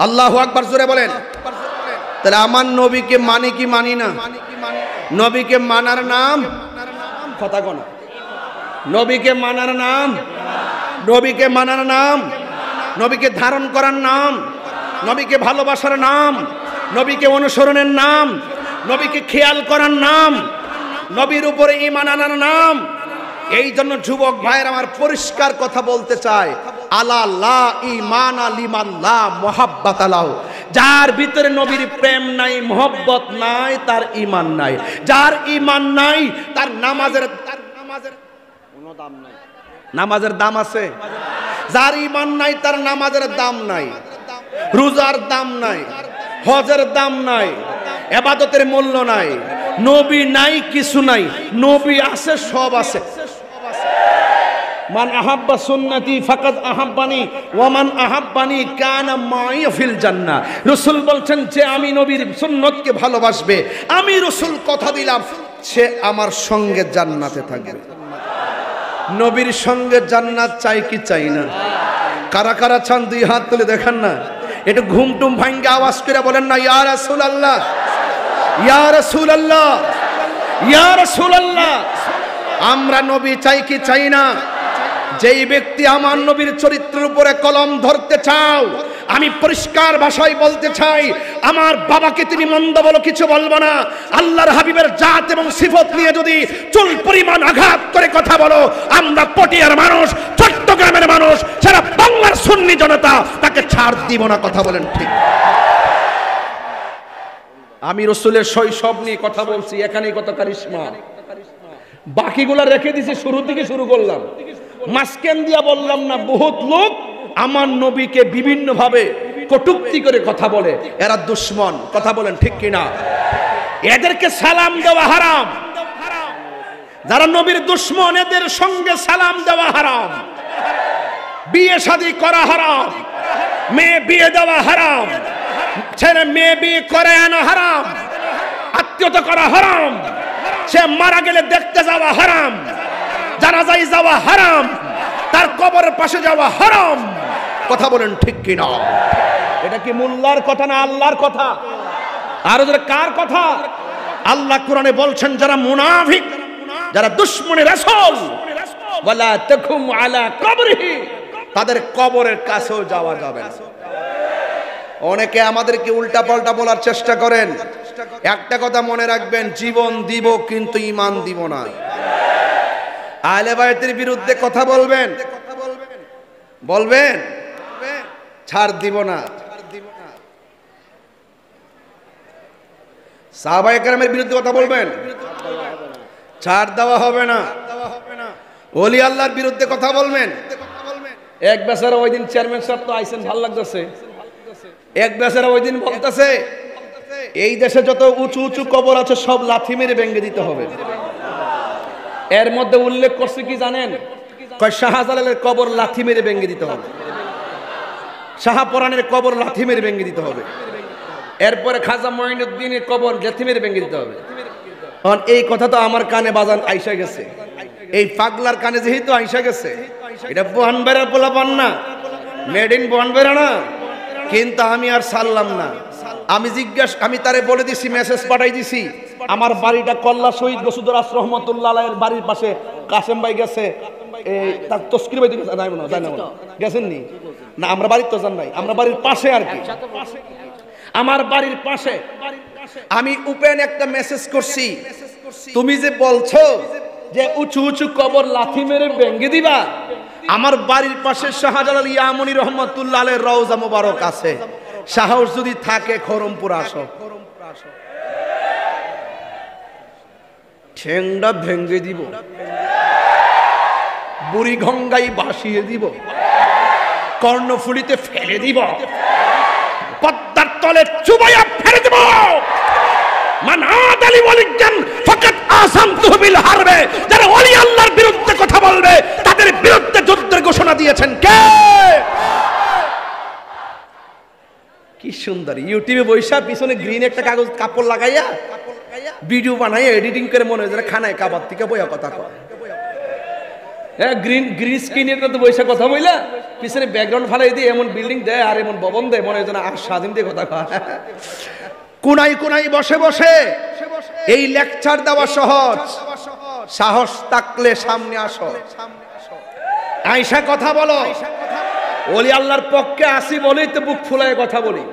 আল্লাহু আকবার জোরে বলেন। তাহলে আমার নবীকে মানি কি মানি না? নবীকে মানার নাম কথা কোনা, নবীকে মানার নাম, নবীকে মানার নাম, নবীকে ধারণ করার নাম, নবীকে ভালোবাসার নাম, নবীকে অনুসরণের নাম, নবীকে খেয়াল করার নাম, নবীর উপরে ঈমান আনার নাম। এই জন্য যুবক ভাইয়ের আমার পরিষ্কার কথা বলতে চাই, আলা লা ঈমান লিমান লা মুহাব্বাত লাহু, যার ভিতরে নবীর প্রেম নাই, মোহব্বত নাই, তার ঈমান নাই। যার ঈমান নাই তার নামাজের কোনো দাম নাই। নামাজের দাম আছে? যার ঈমান নাই তার নামাজের দাম নাই, রোজার দাম নাই, হজের দাম নাই, ইবাদতের মূল্য নাই। নবী নাই, কিছু নাই। নবী আছে, সব আছে। মান আহাব্বা সুন্নতি ফাকাদ আহাব্বানি ওয়া মান আহাব্বানি কানা মাই ফিল জান্নাহ। রাসূল বলছেন যে আমি নবীর সুন্নতকে ভালোবাসবে, আমি রাসূল কথা দিলাম সে আমার সঙ্গে জান্নাতে থাকবে। নবীর সঙ্গে জান্নাত চাই কি চাই না? কারা কারা চান দুই হাত তুলে দেখান না। একটু ঘুমটুম ভাঙ্গে আওয়াজ করে বলেন না, ইয়া রাসূলুল্লাহ, ইয়া রাসূলুল্লাহ, ইয়া রাসূলুল্লাহ। আমরা নবী চাই কি চাই না? যেই ব্যক্তি আমার নবীর চরিত্রের উপরে কলম ধরতে চাও, আমি পরিষ্কার ভাষায় বলতে চাই, আমার বাবাকে তুমি মন্দ বলো, কিছু বলবো না। আল্লাহর হাবিবের জাত এবং সিফত নিয়ে যদি চুল পরিমাণ আঘাত করে কথা বলো, আমরা পটিয়ার মানুষ, চট্টগ্রামের মানুষ, সারা বাংলার সুন্নি জনতা তাকে ছাড় দিব না। কথা বলেন ঠিক? আমি রাসূলের শৈশব নিয়ে কথা বলছি, এখানেই কত কারিশমা। বাকিগুলা রেখে দিছি, শুরু থেকে শুরু করলাম, মাঝখান দিয়া বললাম না। বহুত লোক আমার নবীকে বিভিন্ন ভাবে কটূক্তি করে কথা বলে, এরা দুশ্মন। কথা বলেন ঠিক কিনা? এদেরকে সালাম দেওয়া হারাম। যারা নবীর দুশ্মন এদের সঙ্গে সালাম দেওয়া হারাম। বিয়ে শাদী করা হারাম, মেয়ে বিয়ে দেওয়া হারাম, ছেলে মেয়ে বিয়ে করে আনা হারাম, আত্মীয়তা করা হারাম, সে মারা গেলে দেখতে যাওয়া হারাম, জানাজায় যাওয়া হারাম, তার কবরের পাশে যাওয়া হারাম। কথা বলেন ঠিক কিনা? এটা কি মোল্লার কথা না আল্লাহর কথা? আর ওদের কার কথা? আল্লাহ কোরআনে বলছেন যারা মুনাফিক, যারা দুশমনের রাসূল, ওয়ালা তাকুম আলা কবরিহি, তাদের কবরের কাছেও যাওয়া যাবে না। অনেকে আমাদেরকে উল্টা পাল্টা বলার চেষ্টা করেন। একটা কথা মনে রাখবেন, জীবন দিব কিন্তু ঈমান দিব না। আহলে বায়তের বিরুদ্ধে কথা বলবেন, বলবেন, ছাড় দিব না। সাহাবায়ে কেরামের বিরুদ্ধে কথা বলবেন, ছাড় দেওয়া হবে না। ওলি আল্লাহর বিরুদ্ধে কথা বলবেন। এক বেচারা ওই দিন চেয়ারম্যান সাহেব তো আইছেন, ভালো লাগতেছে। এক বেচারা ওই দিন বলতেছে এই দেশে যত উঁচু উঁচু কবর আছে সব লাথি মেরে ভেঙে দিতে হবে। এর মধ্যে উল্লেখ করছে কি জানেন? কয় শাহজালালের কবর লাথি মেরে ভেঙে দিতে হবে, শাহপরানের কবর লাথি মেরে ভেঙে দিতে হবে, এরপরে খাজা মঈনুদ্দিনের কবর লাথি মেরে ভেঙে দিতে হবে। কারণ এই কথা তো আমার কানে বাজান আইসা গেছে, এই পাগলার কানে যেহেতু আইসা গেছে, এটা বোহানবেড়ার পোলাপান না, মেড ইন বোহানবেড়া না। কিন্তু আমি আর ছাড়লাম না। আমি তারে বলে দিছি, মেসেজ পাঠাই দিছি, আমার বাড়িটা কল্লা শহীদ গসুদরাস রহমতুল্লাহ আলাইহির বাড়ির পাশে। কাসেম ভাই গেছে, এই তার তস্কির ভাই দিকে জানাই না, জানা গেছেন নি না? আমরা বাড়ির তো জান নাই, আমরা বাড়ির পাশে আর কি, আমার বাড়ির পাশে। আমি ওপেন একটা মেসেজ করছি, তুমি যে বলছো যে উঁচু উঁচু কবর লাথি মেরে ভেঙে দিবা, আমার বাড়ির পাশে শাহজালাল ইয়ামনি রহমতুল্লাহ আলাইহির রওজা মোবারক আছে, সাহস যদি থাকে খরমপুর আসো, ঠেংটা ভেঙে দিব, বুড়ি গঙ্গায় ভাসিয়ে দিব, কর্ণফুলিতে ফেলে দিব, পদ্মার তলে চুবাইয়া ফেলে দিব। মান আদালি ওয়ালিয়ান ফাকাত আযামতুহু বিল হারবে। যারা ওলি আল্লাহর বিরুদ্ধে কথা বলবে তাদের বিরুদ্ধে যুদ্ধের ঘোষণা দিয়েছেন কে? কি সুন্দর ইউটিউবে বৈশা পিছনে গ্রিন একটা কাগজ কাপড় লাগাইয়া ভিডিও বানাইয়া এডিটিং করে মনে হয় যেন খানায় কাবার থেকে বইয়া কথা কয়। হ্যাঁ, গ্রিন স্ক্রিনের তো বৈশা কথা বইলা পিছনে ব্যাকগ্রাউন্ড ফালাই দিয়ে এমন বিল্ডিং দেয় আর এমন ভবন দেয়, মনে হয় যেন আর স্বাধীন দিয়ে কথা কয়। কোনাই কোনাই বসে বসে এই লেকচার দেওয়া সহজ, সাহস থাকলে সামনে আসো, আয়েশা কথা বলো। ওলি আল্লাহর পক্ষে আসি বলেই তো বুক ফুলায় কথা বলি।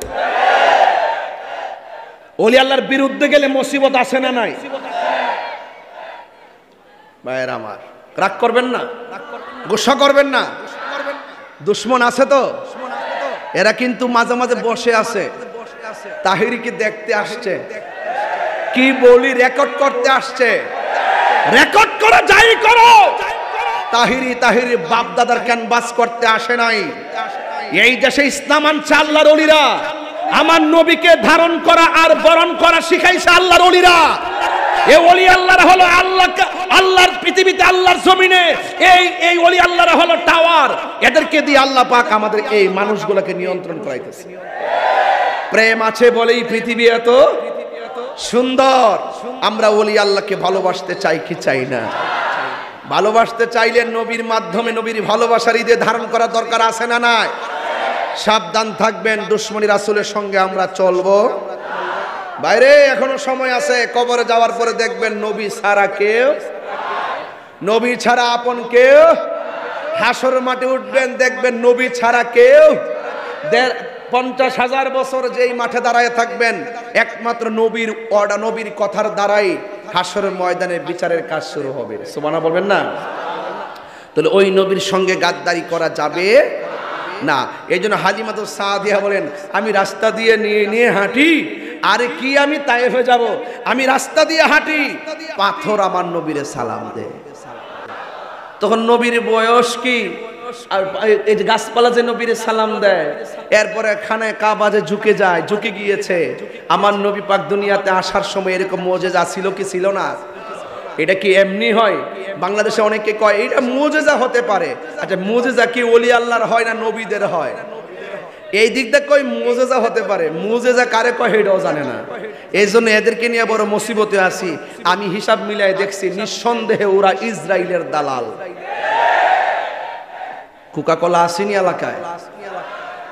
ওলি আল্লাহর বিরুদ্ধে গেলে মুসিবত আসে না? নাই ভাইয়ের আমার, রাগ করবেন না, গুসা করবেন না। দুশ্মন আছে তো, এরা কিন্তু মাঝে মাঝে বসে আছে, তাহিরিকে দেখতে আসছে, কি বলি রেকর্ড করতে আসছে। রেকর্ড করা যাই করো, তাহিরি বাপ দাদার ক্যানভাস করতে আসে নাই। এই দেশে ইসলাম আনছে আল্লাহর ওলিরা, আমার নবীকে ধারণ করা আর বরণ করা শিখাইছে আল্লাহর ওলিরা। এই ওলি আল্লাহরা হলো আল্লাহর পৃথিবীতে, আল্লাহর জমিনে এই ওলি আল্লাহরা হলো টাওয়ার। এদেরকে দিয়ে আল্লাহ পাক আমাদের এই মানুষগুলোকে নিয়ন্ত্রণ করাইতেছে। প্রেম আছে বলেই পৃথিবী এত সুন্দর। আমরা ওলি আল্লাহকে ভালোবাসতে চাই কি চাই না? ভালোবাসতে চাইলে নবীর মাধ্যমে নবীর ভালোবাসার ঈদে ধারণ করা দরকার আছে না নাই? সাবধান থাকবেন, দুশ্মনী রাসূলের সঙ্গে আমরা চলবো। বাইরে এখনো সময় আছে, কবরে যাওয়ার পরে দেখবেন নবী ছাড়া কেউ, নবী ছাড়া আপন কেউ। হাসর মাঠে উঠবেন, দেখবেন নবী ছাড়া কেউ। 50,000 বছর যেই মাঠে দাঁড়ায় থাকবেন, একমাত্র নবীর অর্ডার, নবীর কথার দ্বারাই হাসরের ময়দানে বিচারের কাজ শুরু হবে। সুবহানাল্লাহ বলবেন না? তাহলে ওই নবীর সঙ্গে গাদ্দারি করা যাবে না। এই জন্য হালিমাতুস সাদিয়া বলেন, আমি রাস্তা দিয়ে নিয়ে হাঁটি, আরে কি আমি তায়েফে যাব, আমি রাস্তা দিয়ে হাঁটি, পাথর আমার নবীরে সালাম দে। তখন নবীর বয়স কি, আর এই যে গাছপালা যে নবীরে সালাম দেয়, এরপরে খানায় কাবা যে ঝুঁকে যায়, ঝুঁকে গিয়েছে। আমার নবী পাক দুনিয়াতে আসার সময় এরকম মুজিজা ছিল কি ছিল না? এটা কি এমনি হয়? বাংলাদেশে অনেকে কয় এটা মুজিজা হতে পারে। আচ্ছা, মুজিজা কি ওলি আল্লাহর হয় না নবীদের হয়? এই দিক দিয়ে কই মুজিজা হতে পারে, মুজিজা কারে কয় এটাও জানে না। এই জন্য এদেরকে নিয়ে বড় মুসিবতে আছি। আমি হিসাব মিলাই দেখছি, নিঃসন্দেহে ওরা ইসরায়েলের দালাল। কোকাকোলা আসেনি এলাকায়?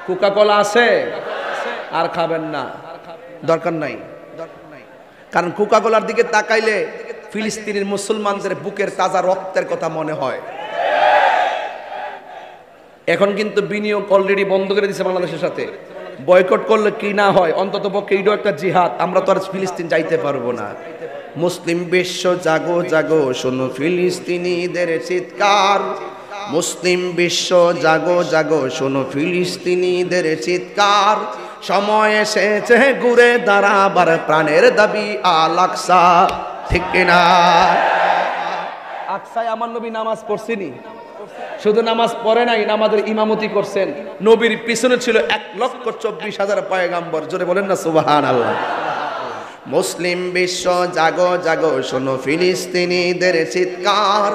কোকাকোলা আছে? আর খাবেন না, দরকার নাই। কারণ কোকাকোলার দিকে তাকাইলে ফিলিস্তিনের মুসলমানদের বুকের তাজা রক্তের কথা মনে হয়। এখন কিন্তু বিনিয়োগ অলরেডি বন্ধ করে দিয়েছে বাংলাদেশের সাথে। বয়কট করলে কি না হয়, অন্তত পক্ষে এইটাও একটা জিহাদ। আমরা তো আর ফিলিস্তিন যাইতে পারবো না। মুসলিম বিশ্ব জাগো জাগো, শোনো ফিলিস্তিনিদের চিৎকার। মুসলিম বিশ্ব জাগো জাগো, শোনো ফিলিস্তিনিদের চিৎকার। সময় এসেছে ঘুরে দাঁড়াবার, প্রাণের দাবি আল আকসা। ঠিক কিনা? আকসায় আমার নবী নামাজ পড়ছেনি, শুধু নামাজ পড়ে নাই, নামাজের ইমামতি করছেন। নবীর পিছনে ছিল 1,24,000 পয়গাম্বর। জোরে বলেন না সুবহানাল্লাহ। মুসলিম বিশ্ব জাগো জাগো, শোনো ফিলিস্তিনিদের চিৎকার।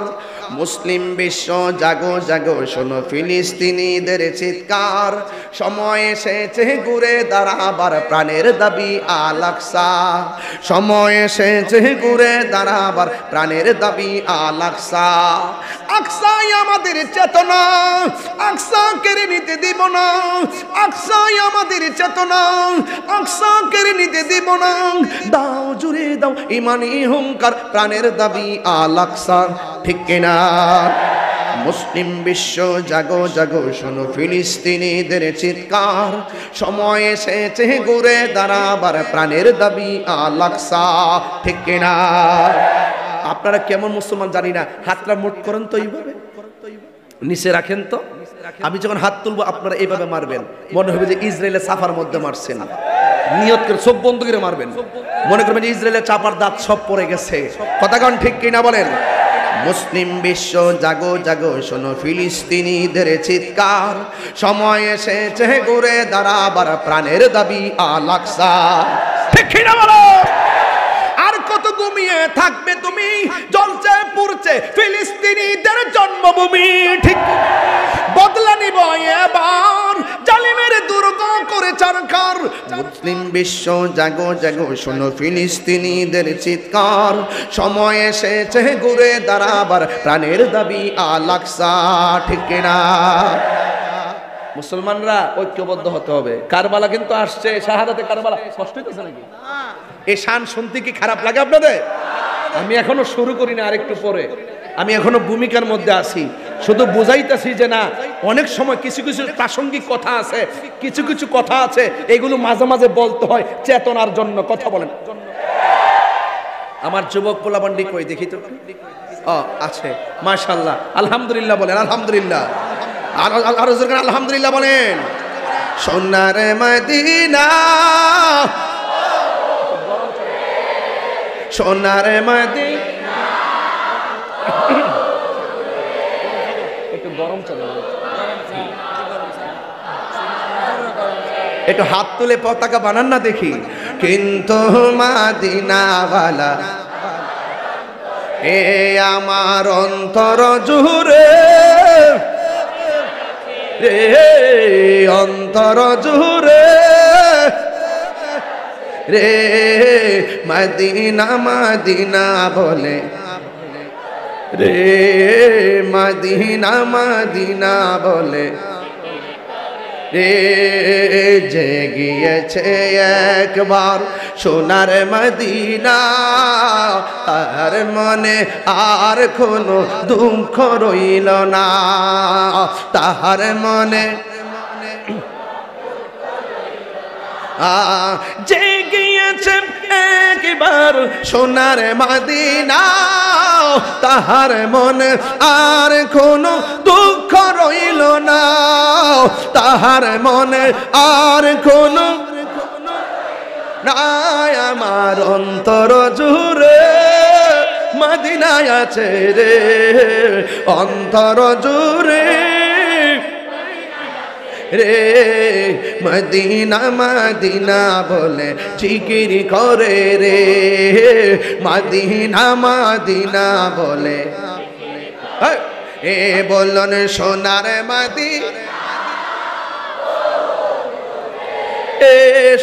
মুসলিম বিশ্ব জাগো জাগো, শোনো ফিলিস্তিনিদের চিৎকার। সময় এসেছে ঘুরে দাঁড়াবার, প্রাণের দাবি আল আকসা। সময় এসেছে ঘুরে দাঁড়াবার, প্রাণের দাবি আল আকসা। আকসাই আমাদের চেতনা, আকসা কেড়ে নিতে দিব না। আকসাই আমাদের চেতনা, আকসা কেড়ে নিতে দিব না। দাও জুড়ে দাও ইমানি হুঙ্কার, প্রাণের দাবি আল আকসা। ঠিক কিনা? মুসলিম বিশ্ব জাগো জাগো, শোনো ফিলিস্তিনিদের চিৎকার। সময় এসেছে ঘুরে দাঁড়াবার, প্রাণের দাবি আল আকসা। ঠিক কিনা? আপনারা কেমন মুসলমান জানি না, হাতটা মুঠ করেন তো এইভাবে, নিচে রাখেন তো। আমি যখন হাত তুলবো আপনারা এইভাবে মারবেন, মনে হবে যে ইসরায়েলের সাফার মধ্যে মারছেন। নিয়ত করে সব বন্ধ করে মারবেন, মনে করবেন যে ইসরায়েলের চাপার দাঁত সব পড়ে গেছে। কথা কন ঠিক কিনা বলেন? মুসলিম বিশ্ব জাগো জাগো, শোনো ফিলিস্তিনিদের চিৎকার। সময় এসেছে ঘুরে দাঁড়াবার, প্রাণের দাবি আল আকসা। ঠিক কিনা বলো? আর কত ঘুমিয়ে থাকবে তুমি, জ্বলছে পুড়ছে ফিলিস্তিনিদের জন্মভূমি। ঠিক বদলা নিব এবার, জালিমের দুর্গ করে চারকার। মুসলিম বিশ্ব জাগো জাগো, শোনো ফিলিস্তিনিদের চিৎকার। সময় এসেছে ঘুরে দাঁড়াবার, প্রাণের দাবি আল আকসা। ঠিক কিনা? মুসলমানরা ঐক্যবদ্ধ হতে হবে। কারবালা কিন্তু আসছে, শাহাদাতে কারবালা। কষ্ট হইতেছে নাকি? এই শান শুনতে কি খারাপ লাগে আপনাদের? আমি এখনো শুরু করি না, আরেকটু পরে। আমি এখনো ভূমিকার মধ্যে আছি, শুধু বুঝাইতেছি যে না, অনেক সময় কিছু কিছু প্রাসঙ্গিক কথা আছে, কিছু কিছু কথা আছে, এগুলো মাঝে মাঝে বলতে হয় চেতনার জন্য। কথা বলেন। আমার যুবক পোলাপান্ডি কই দেখি তো। আছে, মাশাআল্লাহ, আলহামদুলিল্লাহ বলেন। আলহামদুলিল্লাহ। আরো জোরে করে আলহামদুলিল্লাহ বলেন। সোনার মদিনা, সোনার মদিনা, একটু গরম চলে, একটু হাত তুলে পতাকা বানান না দেখি। কিন্তু মদিনাওয়ালা এ আমার অন্তর জুড়ে রে, অন্তর জুড়ে রে, মদিনা মদিনা বলে রে, মদিনা মদিনা বলে রে, যে গিয়েছে একবার সোনার মদিনা তার মনে আর কোনো দুঃখ রইল না, তাহার মনে যে গিয়েছে একবার সোনার মদিনা তাহার মনে আর কোনো দুঃখ রইল না, তাহার মনে আর কোনো নাই, আমার অন্তর জুড়ে মদিনায় আছে রে, অন্তর জুড়ে রে, মদিনা মদিনা বলে জিকির করে রে, মদিনা মদিনা বলে এ বলন সোনার মদিনা, এ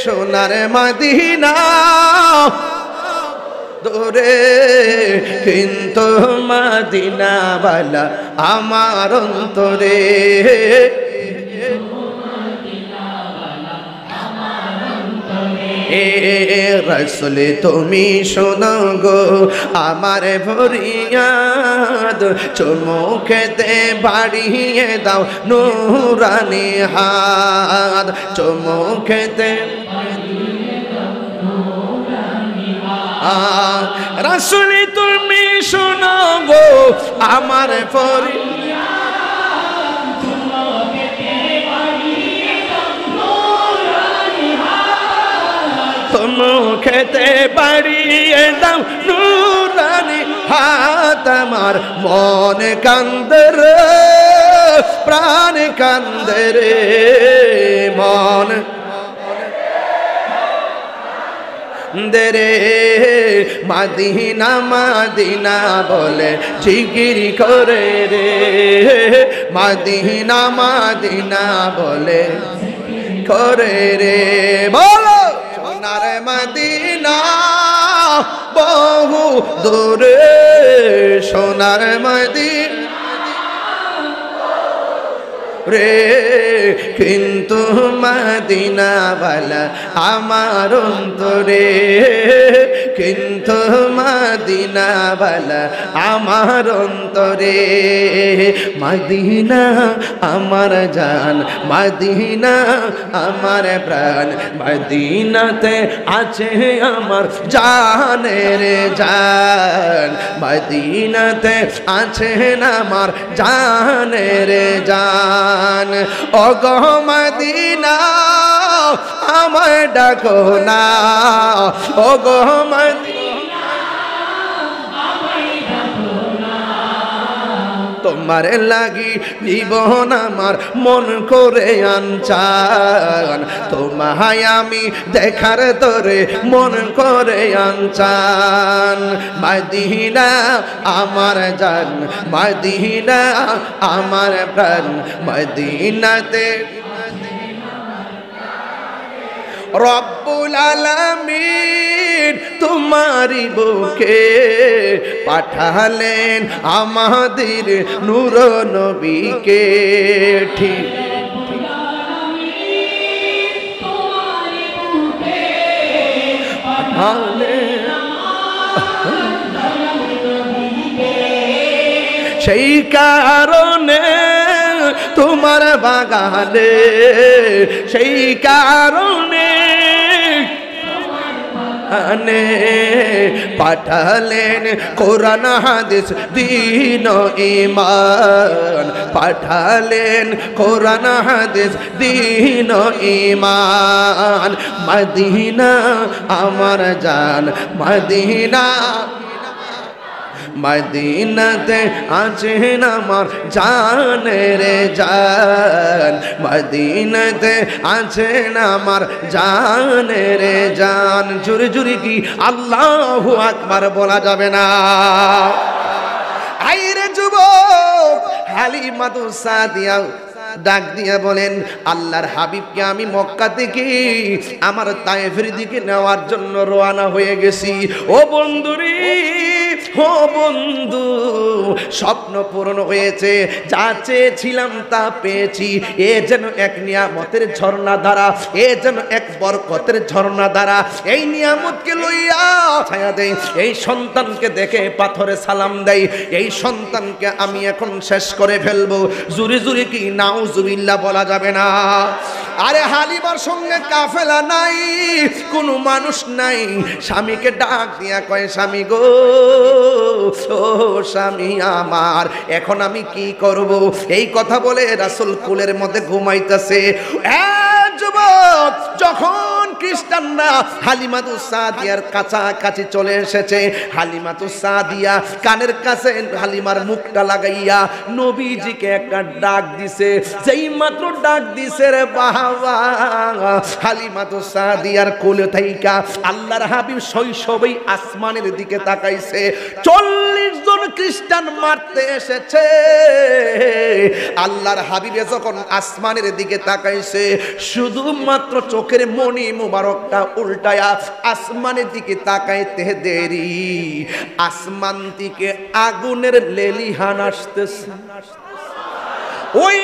সোনার মদিনা দূরে কিন্তু মদিনা বালা আমার অন্তরে, এ রসুল তুমি শোনো গো আমার ফরিয়াদ, চুমুকেতে বাড়িয়ে দাও নুরানি হাত, চুমুকেতে রসুল তুমি শোনো গো আমার ফরিয়াদ, মুখেতে বাড়িয়ে দাও নুরানি হাত, আমার মন কান্দে রে প্রাণ কান্দে রে, মন দেরে মদিনা মদিনা বলে জিকির করে রে, মদিনা মদিনা বলে করে রে, বলো সোনার মদিনা বহু দূরে, সোনার মদিনা রে, কিন্তু মদিনা বালা আমার অন্তরে, কিন্তু মদিনা বালা আমার অন্তরে, মদিনা আমার জান, মদিনা আমার প্রাণ, মদিনাতে আছে আমার জানের জান, মদিনাতে আছে আমার জানের জান, ওগো মদিনা আমায় ডাকো না, ওগো মদিনা আমায় ডাকো না, তোমার লাগি জীবন আমার মন করে আনচান, তোমায় আমি দেখার তোরে মন করে আনচান, মদিনা আমার জান, মদিনা আমার প্রাণ, মদিনাতে রব্বুল আলামিন তোমারি বুকে পাঠালেন আমাদের নূর নবীকে, ঠিক সেই কারণে তোমার বাগানে, সেই কারণে জাহানে পাঠালেন কোরআন হাদিস দ্বীন ও ঈমান পাঠালেন কোরআন হাদিস দ্বীন ও ঈমান মদিনা আমার জান মদিনা মদিনাতে আছেন আমার জানের জান মদিনাতে আছেন আমার জানের জান জোরে জোরে কি আল্লাহু আকবার বলা যাবে না আইরে যুবক হালিমাতু সাদিয়া ডাক দিয়া বলেন আল্লাহর হাবিবকে আমি মক্কা থেকে আমার তায়েফের দিকে নেওয়ার জন্য রওনা হয়ে গেছি ও বন্ধুরে ও বন্ধু স্বপ্ন পূরণ হয়েছে যা চেয়েছিলাম তা পেয়েছি এ যেন এক নিয়ামতের ঝর্ণা দ্বারা এ যেন এক বরকতের ঝর্ণা দ্বারা এই নিয়ামতকে লইয়া ছায়া দেয় এই সন্তানকে দেখে পাথরে সালাম দেয় এই সন্তানকে আমি এখন শেষ করে ফেলবো জুরি জুরি কি নাউজুবিল্লাহ বলা যাবে না আরে হালিমার সঙ্গে কাফেলা নাই কোনো মানুষ নাই স্বামীকে ডাক দিয়া কয় স্বামী গো ও স্বামী আমার এখন আমি কি করব এই কথা বলে রাসূল কোলের মধ্যে ঘুমাইতেছে যুবক যখন খ্রিস্টানরা হালিমাতু সাদিয়ার কাছাকাছি চলে এসেছে হালিমাতু সাদিয়া কানের কাছে হালিমার মুখটা লাগাইয়া নবীজিকে একটা ডাক দিছে যেই মাত্র ডাক দিছে রে বাবা হালিমাতু সাদিয়ার কোলে থাইকা আল্লাহর হাবিব শৈশবেই আসমানের দিকে তাকাইছে 40 জন খ্রিস্টান মারতে এসেছে আল্লাহর হাবিবে যখন আসমানের দিকে তাকাইছে শুধুমাত্র চোখের মনি মুবারকটা উল্টায়া আসমানের দিকে তাকাইতে দেরি আসমান থেকে আগুনের লেলিহান আসতেছে ওই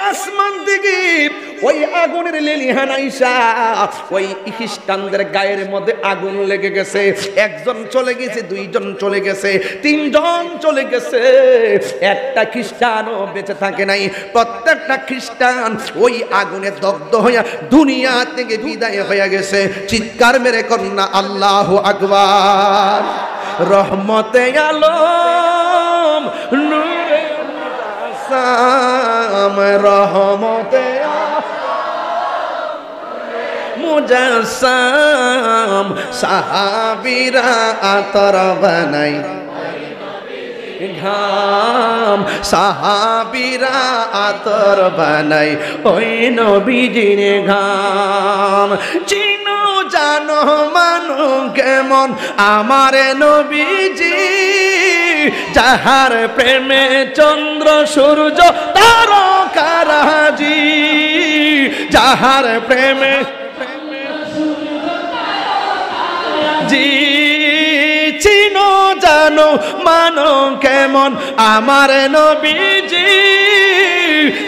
আসমান থেকে ওই আগুনের লেলিহান আইসা ওই খ্রিস্টানদের গায়ের মধ্যে আগুন লেগে গেছে একজন চলে গেছে দুইজন চলে গেছে তিনজন চলে গেছে একটা খ্রিস্টানও বেঁচে থাকে নাই প্রত্যেকটা খ্রিস্টান ওই আগুনে দগ্ধ হইয়া দুনিয়া থেকে বিদায় হয়ে গেছে চিৎকার মেরে কন্যা আল্লাহু আকবার রহমতে আলম নূরে মুজাসসাম রহমতে মুজাসসাম সাহাবীরা আতর বানাই ঘাম সাহাবীরা আতর বানাই ওই নবীজির ঘাম চিনো জানো মানো কেমন আমার নবীজি যাহার প্রেমে চন্দ্র সূর্য তারকারাজি যাহার প্রেমে জি চিনো জানো মানো কেমন আমার নবীজি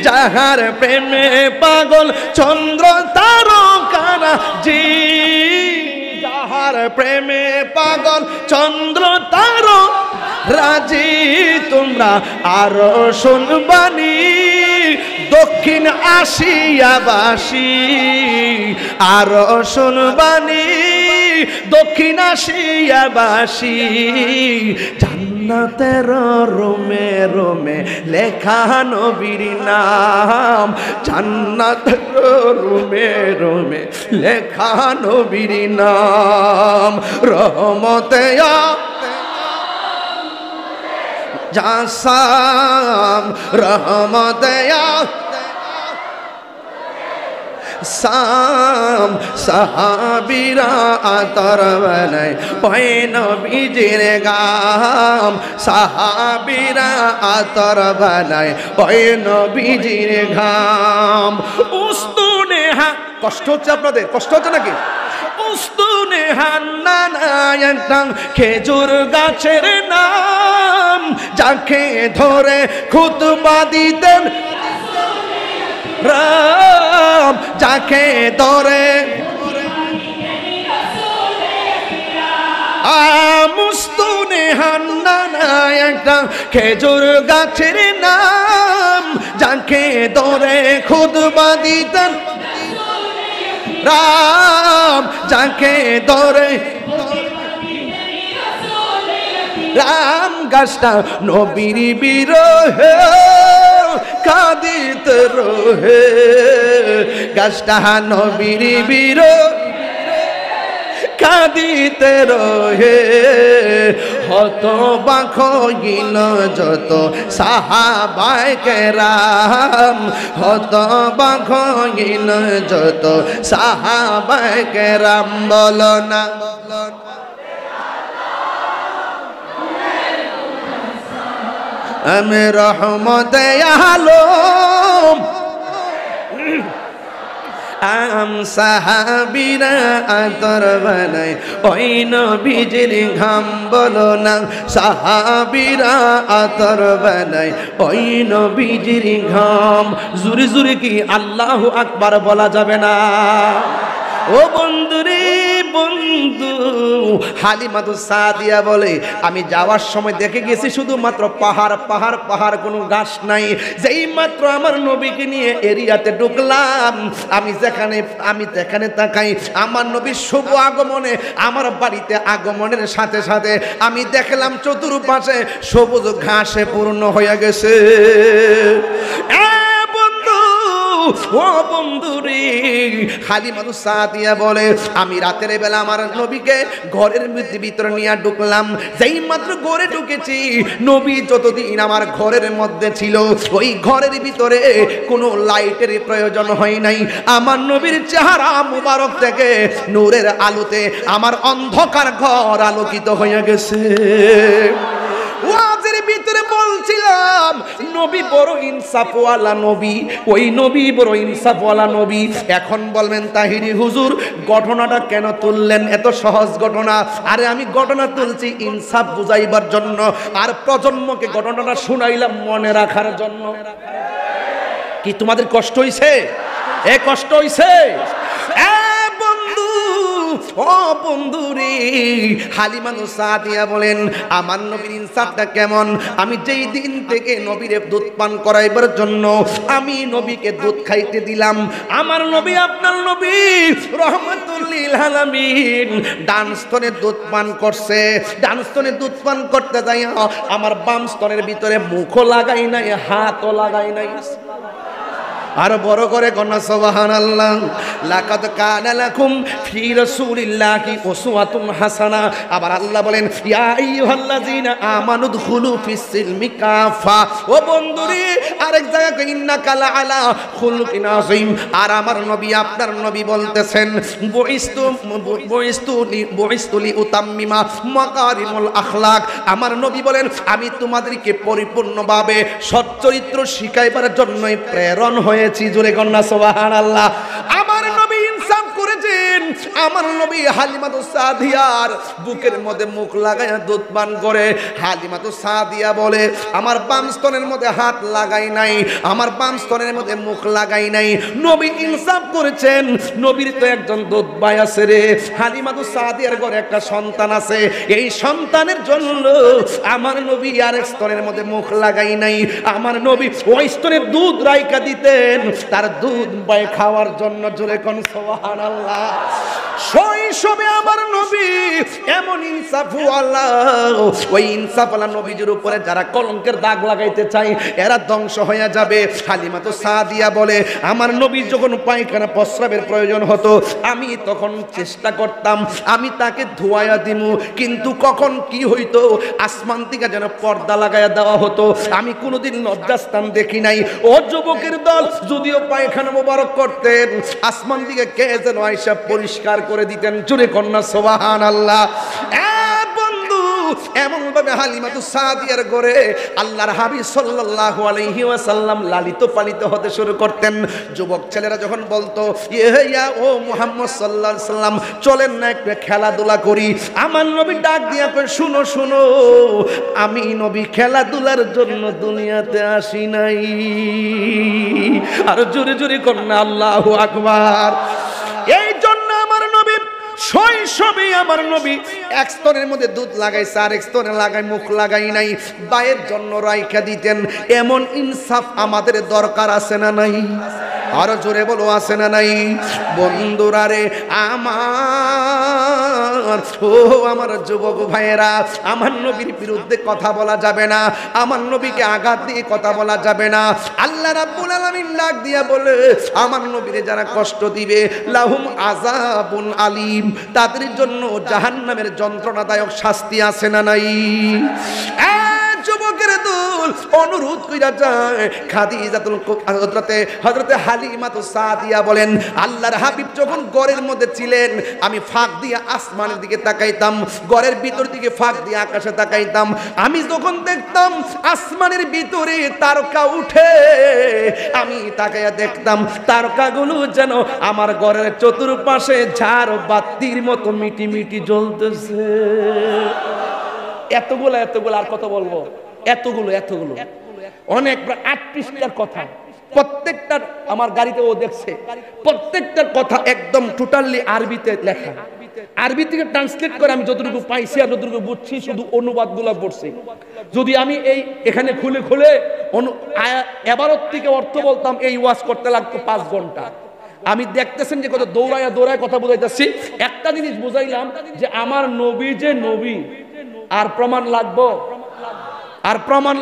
যাহার প্রেমে পাগল চন্দ্র তারকারাজি যাহার প্রেমে পাগল চন্দ্র তারকারাজি তোমরা আরো শুনবানি দক্ষিণ আসিয়াবাসী আরো শুনবানি দক্ষিণ আসিয়াবাসী জান্নাতের রোমে রোমে লেখা নবীর নাম জান্নাতের রোমে রোমে লেখা নবীর নাম রহমতে জাসাম রহমতে সাম সাহাবীরা আতর বানাই ওই নবীজির গাম সাহাবীরা আতর বানাই ওই নবীজির ঘাম উস্তুনে কষ্ট হচ্ছে আপনাদের কষ্ট হচ্ছে নাকি উস্তুনে হান্নানা একটা খেজুর গাছের নাম যাকে ধরে খুতবা দিতেন রাম যাকে ধরে মুস্তুনে হান্নানা একটা খেজুর গাছের নাম যাকে ধরে খুতবা দিতেন রাম যাকে ধরে রাম গাছটা নবীর বিরহে কাঁদিতে রহে গাছটা নবীর বিরহে কাঁদিতে রহে হতবাক হইল যত সাহাবায়ে কেরাম হতবাক হইল যত সাহাবায়ে কেরাম বলো না আমি রহমতে আলম আম সাহাবীরা আতর বানায় ওই নবীজির ঘাম বলো না সাহাবীরা আতর বানায় ওই নবীজির ঘাম জুরি জুরি কি আল্লাহু আকবার বলা যাবে না ও বন্ধুরে বন্ধু হালিমাতু সাদিয়া বলে আমি যাওয়ার সময় দেখে গেছি শুধুমাত্র পাহাড় পাহাড় পাহাড় কোনো গাছ নাই যেই মাত্র আমার নবীকে নিয়ে এরিয়াতে ঢুকলাম আমি যেখানে তাকাই আমার নবীর শুভ আগমনে আমার বাড়িতে আগমনের সাথে সাথে আমি দেখলাম চতুর্পাশে সবুজ ঘাসে পূর্ণ হয়ে গেছে ও বন্ধুরে হালিমাতু সাদিয়া বলে আমি রাতের বেলা আমার নবীকে ঘরের ভিতরে নিয়ে ঢুকলাম যেই মাত্র ঘরে ঢুকেছি নবী যতদিন আমার ঘরের মধ্যে ছিল ওই ঘরের ভিতরে কোনো লাইটের প্রয়োজন হয় নাই আমার নবীর চেহারা মুবারক থেকে নূরের আলোতে আমার অন্ধকার ঘর আলোকিত হয়ে গেছে ওয়াজের ভিতরে বলছিলাম নবী বড় ইনসাফওয়ালা নবী ওই নবী বড় ইনসাফওয়ালা নবী এখন বলবেন তাহিরি হুজুর ঘটনাটা কেন তুললেন এত সহজ ঘটনা আরে আমি ঘটনা তুলছি ইনসাফ বুঝাইবার জন্য আর প্রজন্মকে ঘটনাটা শুনাইলাম মনে রাখার জন্য কি তোমাদের কষ্ট হইছে এ কষ্ট হইছে ও বন্ধুরে হালিমাতু সাদিয়া বলেন আমার নবীর ইনসাফটা কেমন আমি যেই দিন থেকে নবীরে দুধ পান করাইবার জন্য আমি নবীকে দুধ খাইতে দিলাম আমার নবী আপনার নবী রহমাতুল লিল আলামিন ডান স্তনে দুধ পান করছে ডান স্তনে দুধ পান করতে যাই আমার বাম স্তনের ভিতরে মুখও লাগাই নাই হাতও লাগাই নাই আর বড় করে কন্যা সুবহানাল্লাহ লাকাদ কানা লাকুম ফি রাসূলিল্লাহি উসওয়াতুন হাসানা আবার আল্লাহ বলেন ইয়া আইয়ুহাল্লাযিনা আমানু দুখুলু ফিস সিলমি কাফা ও বন্ধুরে আরেক জায়গায় ইন্নাকা লাআলা খুলুকিন আযীম আর আমার নবী আপনার নবী বলতেছেন বুইস্তুলি উতাম্মিমা মাকারিমুল আখলাক আমার নবী বলেন আমি তোমাদেরকে পরিপূর্ণভাবে সচ্চরিত্র শিখাইবার জন্যই প্রেরণ হয়েছি জোরে কন্যা সুবহানাল্লাহ আমার নবী ইনসাফ করেছেন আমার নবী হালিমাতু সাদিয়ার বুকের মধ্যে মুখ লাগায়া দুধ পান করে হালিমাতু সাদিয়া বলে আমার বাম স্তনের মধ্যে হাত লাগাই নাই আমার বাম স্তনের মধ্যে মুখ লাগাই নাই নবী ইনসাফ করেছেন নবীর তো একজন দুধ ভাই আছে রে হালিমাতু সাদিয়ার ঘরে একটা সন্তান আছে এই সন্তানের জন্য আমার নবী আরেক স্তনের মধ্যে মুখ লাগাই নাই আমার নবী ওই স্তনের দুধ রাইকা দিতেন তার দুধ ভাই খাওয়ার জন্য জোরে কোন সুবহানাল্লাহ শৈশবে আমার নবী এমন ইনসাফওয়ালা ওই ইনসাফওয়ালা নবীর উপরে যারা কলঙ্কের দাগ লাগাইতে চায় এরা ধ্বংস হয়ে যাবে হালিমাতু সাদিয়া বলে আমার নবী যখন পায়খানা প্রস্রাবের প্রয়োজন হতো আমি তখন চেষ্টা করতাম আমি তাকে ধোয়া দিমু কিন্তু কখন কি হইতো আসমান থেকে যেন পর্দা লাগায়া দেওয়া হতো আমি কোনোদিন লজ্জাস্থান দেখি নাই ও যুবকের দল যদিও পায়খানা মোবারক করতেন আসমান থেকে কে যেন আয়েশা পরিষ্কার করে দিতেন জোরে কন্যা সুবহানাল্লাহ বন্ধু এমন ভাবে হালিমাতু সাদিয়ার ঘরে আল্লাহর হাবিব সাল্লাল্লাহু আলাইহি ওয়াসাল্লাম লালিত পালিত হতে শুরু করতেন যুবক ছেলেরা যখন বলতো ইয়া ও মুহাম্মদ সাল্লাল্লাহু আলাইহি সাল্লাম চলেন না একটু খেলাধুলা করি আমার নবী ডাক দিয়া কয় শুনো শুনো আমি নবী খেলাধুলার জন্য দুনিয়াতে আসি নাই আর জোরে জোরে কন্যা আল্লাহু আকবার এই জন্য আমার নবী সবই আমার নবী। এক স্তনের মধ্যে দুধ লাগাইছে, আরেক স্তনে লাগাই মুখ লাগাই নাই, বায়ের জন্য রাইখা দিতেন। এমন ইনসাফ আমাদের দরকার আছে না নাই? আরো জোরে বলো আছে না নাই? বন্ধুরা রে আমার, ও আমার যুবক ভাইয়েরা, আমার নবীর বিরুদ্ধে কথা বলা যাবে না, আমার নবীকে আঘাত দিয়ে কথা বলা যাবে না। আল্লাহ রাব্বুল আলামিন ডাক দিয়া বলে, আমার নবীরে যারা কষ্ট দিবে লাহুম আযাবুন আলীম, তাদের জন্য জাহান্নামের যন্ত্রণাদায়ক শাস্তি আছে না নাই? যুবকের দল অনুরোধ কইরা যায়, খাদিজাতুল হযরতে হালিমাতুস সাদিয়া বলেন, আল্লাহর হাবিব যখন ঘরের মধ্যে ছিলেন, আমি ফাঁক দিয়ে আসমানের দিকে তাকাইতাম, ঘরের ভিতর দিকে ফাঁক দিয়ে আকাশে তাকাইতাম। আমি যখন দেখতাম আসমানের ভিতরে তারকা উঠে, আমি তাকাইয়া দেখতাম তারকাগুলো যেন আমার ঘরের চতুর্পাশে ঝাড় বাতির মতো মিটি মিটি জ্বলতেছে। এতগুলো আর কত বলবো? এতগুলো অনেক, প্রায় 8 পৃষ্ঠার কথা। প্রত্যেকটার আমার গাড়িতে ও দেখছে, প্রত্যেকটার কথা একদম টোটালি আরবিতে লেখা। আরবি থেকে ট্রান্সলেট করে আমি যতটুকু পাইছি আর যতটুকু বুঝছি শুধু অনুবাদগুলো পড়ছি। যদি আমি এই এখানে খুলে এবারত থেকে অর্থ বলতাম, এই ওয়াজ করতে লাগতো 5 ঘন্টা। আমি দেখতেছেন যে কত দৌড়ায় কথা বুঝাইতেছি। একটা জিনিস বুঝাইলাম যে আমার নবী যে নবী, আর প্রমাণ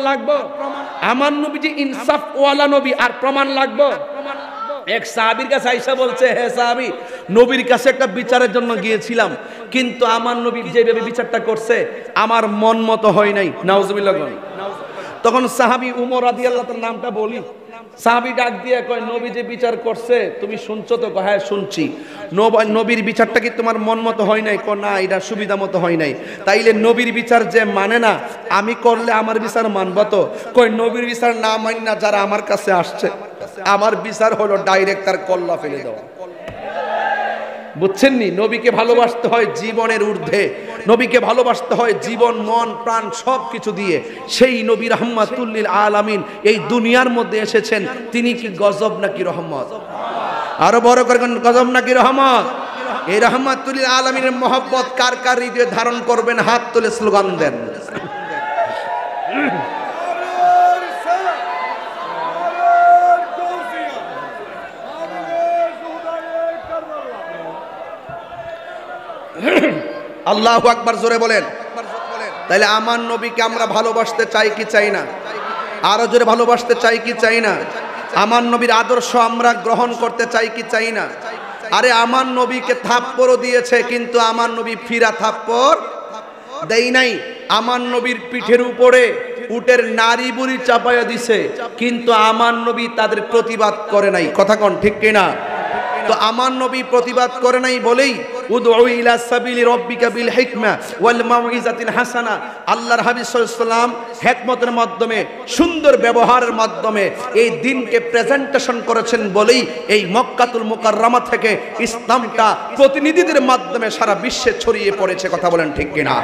লাগবো? আমার নবী যে ইনসাফ ওয়ালা নবী, আর প্রমাণ লাগবো? এক সাহাবীর কাছে আয়েশা বলছে, হে সাহাবী, নবীর কাছে একটা বিচারের জন্য গিয়েছিলাম, কিন্তু আমার নবী যেভাবে বিচারটা করছে আমার মন মতো হয় নাই। নাউজুবিল্লাহ। তখন সাহাবী উমর রাদিয়াল্লাহু তাআলার নামটা বলি, সাহাবী ডাক দিয়ে কয়, নবী যে বিচার করছে তুমি শুনছো তো? হ্যাঁ শুনছি। নবীর বিচারটা কি তোমার মন মতো হয় নাই? না, এটা সুবিধা মতো হয় নাই। তাইলে নবীর বিচার যে মানে না, আমি করলে আমার বিচার মানব তো? কই নবীর বিচার না মানি না যারা আমার কাছে আসছে, আমার বিচার হলো ডাইরেক্ট তার কল্লা ফেলে দেওয়া। বুঝছেন নি? নবীকে ভালোবাসতে হয় জীবনের ঊর্ধ্বে, নবীকে ভালোবাসতে হয় জীবন মন প্রাণ সব কিছু দিয়ে। সেই নবী রাহমাতুল লিল আলামিন এই দুনিয়ার মধ্যে এসেছেন, তিনি কি গজব নাকি রহমত? আরো বড় করে গজব নাকি রহমত? এই রাহমাতুল লিল আলামিনের মহব্বত কার কার হৃদয়ে ধারণ করবেন? হাত তুলে স্লোগান দেন। আল্লাহু আকবার, জোরে বলেন। তাইলে আমার নবীকে আমরা ভালোবাসতে চাই কি চাই না? আরো জোরে ভালোবাসতে চাই কি চাই না? আমার নবীর আদর্শ আমরা গ্রহণ করতে চাই কি চাই না? আরে আমার নবীকে থাপ্পড়ও দিয়েছে, কিন্তু আমার নবী ফিরা থাপ্পড় দেই নাই। আমার নবীর পিঠের উপরে উটের নারী বুড়ি চাপাইয়া দিছে, কিন্তু আমার নবী তাদের প্রতিবাদ করে নাই। কথা কোন ঠিক কিনা? তো আমার নবী প্রতিবাদ করে নাই বলেই উদউ ইলা সাবিলি রাব্বিকা বিল হিকমা ওয়াল মাউইজাতিল হাসানা, আল্লাহর হাবিব সাল্লাল্লাহু আলাইহি ওয়াসাল্লাম হিকমতের মাধ্যমে, সুন্দর ব্যবহারের মাধ্যমে এই দিনকে প্রেজেন্টেশন করেছেন বলেই এই মক্কাতুল মুকাররমা থেকে ইসলামটা প্রতিনিধিদের মাধ্যমে সারা বিশ্বে ছড়িয়ে পড়েছে। কথা বলেন ঠিক কিনা?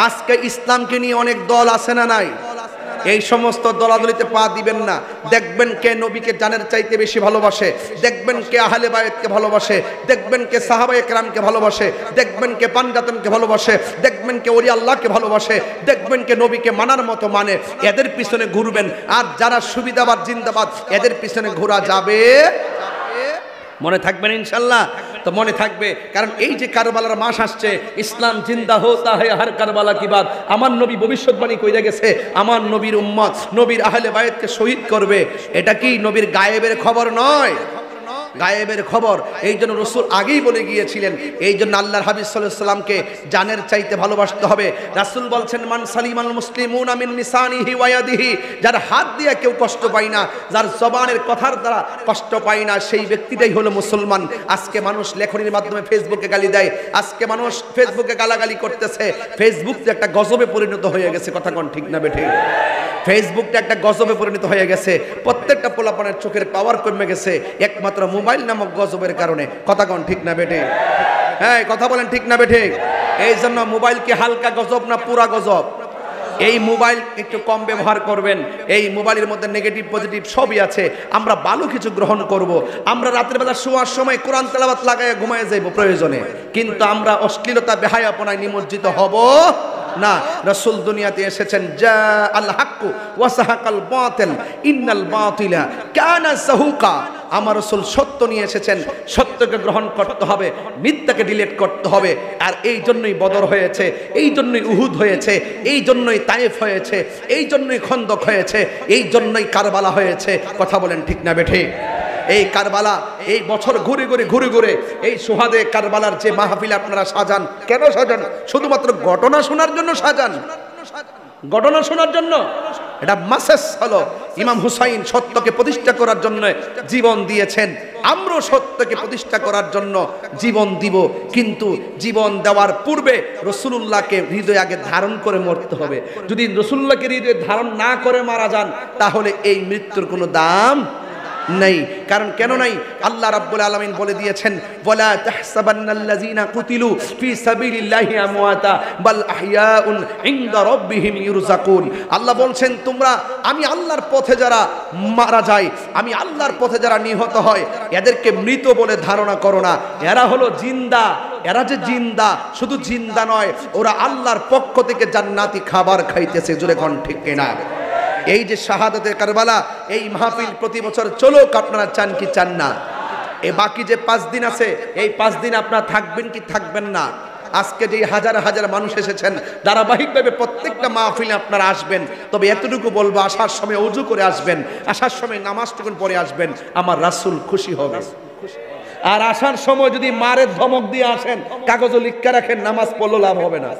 আজকে ইসলামকে নিয়ে অনেক দল আছে না নাই? এই সমস্ত দলাদলিতে পা দিবেন না। দেখবেন কে নবীকে জানের চাইতে বেশি ভালোবাসে, দেখবেন কে আহলে বায়তকে ভালোবাসে, দেখবেন কে সাহাবায়ে কেরামকে ভালোবাসে, দেখবেন কে পাঞ্জাতনকে ভালোবাসে, দেখবেন কে ওলি আল্লাহকে ভালোবাসে, দেখবেন কে নবীকে মানার মতো মানে। এদের পিছনে ঘুরবেন, আর যারা সুবিধাবাদ জিন্দাবাদ, এদের পিছনে ঘোরা যাবে। মনে থাকবেন ইনশাল্লাহ? তো মনে থাকবে, কারণ এই যে কারবালার মাস আসছে, ইসলাম জিন্দা হোতা হ্যায় হর কারবালা কি বাত। আমার নবী ভবিষ্যৎবাণী কইরা গেছে, আমার নবীর উম্মত নবীর আহলে বায়তকে শহীদ করবে। এটা কি নবীর গায়েবের খবর নয়? গায়েবের খবর। এই জন্য রাসূল আগেই বলে গিয়েছিলেন, এই জন্য আল্লাহর হাবিব সাল্লাল্লাহু আলাইহি ওয়াসাল্লামকে জানের চাইতে ভালোবাসতে হবে। রাসূল বলছেন, মান সালিমাল মুসলিমুনা মিন লিসানিহি ওয়া ইয়াদিহি, যার হাত দিয়ে কেউ কষ্ট পায় না, যার জবানের কথার দ্বারা কষ্ট পায় না, সেই ব্যক্তিটাই হলো মুসলমান। আজকে মানুষ লেখনির মাধ্যমে ফেসবুকে গালি দেয়, আজকে মানুষ ফেসবুকে গালাগালি করতেছে। ফেসবুক একটা গজবে পরিণত হয়ে গেছে। কথা কোন ঠিক না বেঠিক? ফেসবুকটা একটা গজবে পরিণত হয়ে গেছে। প্রত্যেকটা পোলাপানের চোখের পাওয়ার কমে গেছে একমাত্র মোবাইল নামক গজবের কারণে। কথা কোন ঠিক না বেঠিক? হ্যাঁ, কথা বলেন ঠিক না বেঠিক? এই জন্য মোবাইল কি হালকা গজব না পুরা গজব? এই মোবাইল একটু কম ব্যবহার করবেন। এই মোবাইলের মধ্যে নেগেটিভ পজিটিভ সবই আছে। আমরা ভালো কিছু গ্রহণ করব। আমরা রাতের বেলা শোয়ার সময় কোরআন তেলাওয়াত লাগায় ঘুমায় যাইব প্রয়োজনে, কিন্তু আমরা অশ্লীলতা বেহায়াপনায় নিমজ্জিত হব না। রাসূল দুনিয়াতে এসেছেন জা আল হাক্কু ওয়া সাহাকাল বাতিল ইন্নাল বাতিলা কানা সাহুকা। আমার রাসূল সত্য নিয়ে এসেছেন, সত্যকে গ্রহণ করতে হবে, মিথ্যাকে ডিলিট করতে হবে। আর এই জন্যই বদর হয়েছে, এই জন্যই উহুদ হয়েছে, এই জন্যই তায়েফ হয়েছে, এই জন্যই খন্দক হয়েছে, এই জন্যই কারবালা হয়েছে। কথা বলেন ঠিক না বেঠিক? এই কারবালা, এই বছর ঘুরে ঘুরে এই সুহাদে কারবালার যে মাহফিল আপনারা সাজান, কেন সাজান? শুধুমাত্র ঘটনা শোনার জন্য সাজান? ঘটনা শোনার জন্য? এটা মাসেস হলো ইমাম হুসাইন সত্যকে প্রতিষ্ঠা করার জন্য জীবন দিয়েছেন। আমরা সত্যকে প্রতিষ্ঠা করার জন্য জীবন দিব, কিন্তু জীবন দেওয়ার পূর্বে রাসূলুল্লাহকে হৃদয়ে আগে ধারণ করে মরতে হবে। যদি রাসূলুল্লাহকে হৃদয়ে ধারণ না করে মারা যান, তাহলে এই মৃত্যুর কোনো দাম নাই। কারণ কেন নাই? আল্লাহ রাব্বুল আলামিন বলে দিয়েছেন, ওয়ালা তাহসাবান্নাল্লাযিনা কুতিলু ফি সাবিলিল্লাহি আমওয়াতা বাল আহইয়াউন ইনদা রাব্বিহিম ইরযাকুন। আল্লাহ বলছেন, তোমরা আমি আল্লাহর পথে যারা মারা যায়, আমি আল্লাহর পথে যারা নিহত হয়, এদেরকে মৃত বলে ধারণা করো না। এরা হলো জিন্দা। এরা যে জিন্দা, শুধু জিন্দা নয়, ওরা আল্লাহর পক্ষ থেকে জান্নাতি খাবার খাইতেছে। জোরে কোন ঠিক কিনা? এই যে শাহাদাতের কারবালা, এই মাহফিল প্রতি বছর চলুক, আপনারা চান কি চান না? এই বাকি যে 5 দিন আছে, এই 5 দিন আপনারা থাকবেন কি থাকবেন না? আজকে যে হাজার হাজার মানুষ এসেছেন, ধারাবাহিকভাবে প্রত্যেকটা মাহফিলে আপনারা আসবেন। তবে এতটুকু বলবো, আসার সময় ওযু করে আসবেন, আসার সময় নামাজটুকু পড়ে আসবেন, আমার রাসূল খুশি হবে। আর আসার সময় যদি মারের ধমক দিয়ে আসেন, কাগজে লিখে রাখেন, নামাজ পড়লে লাভ হবে না।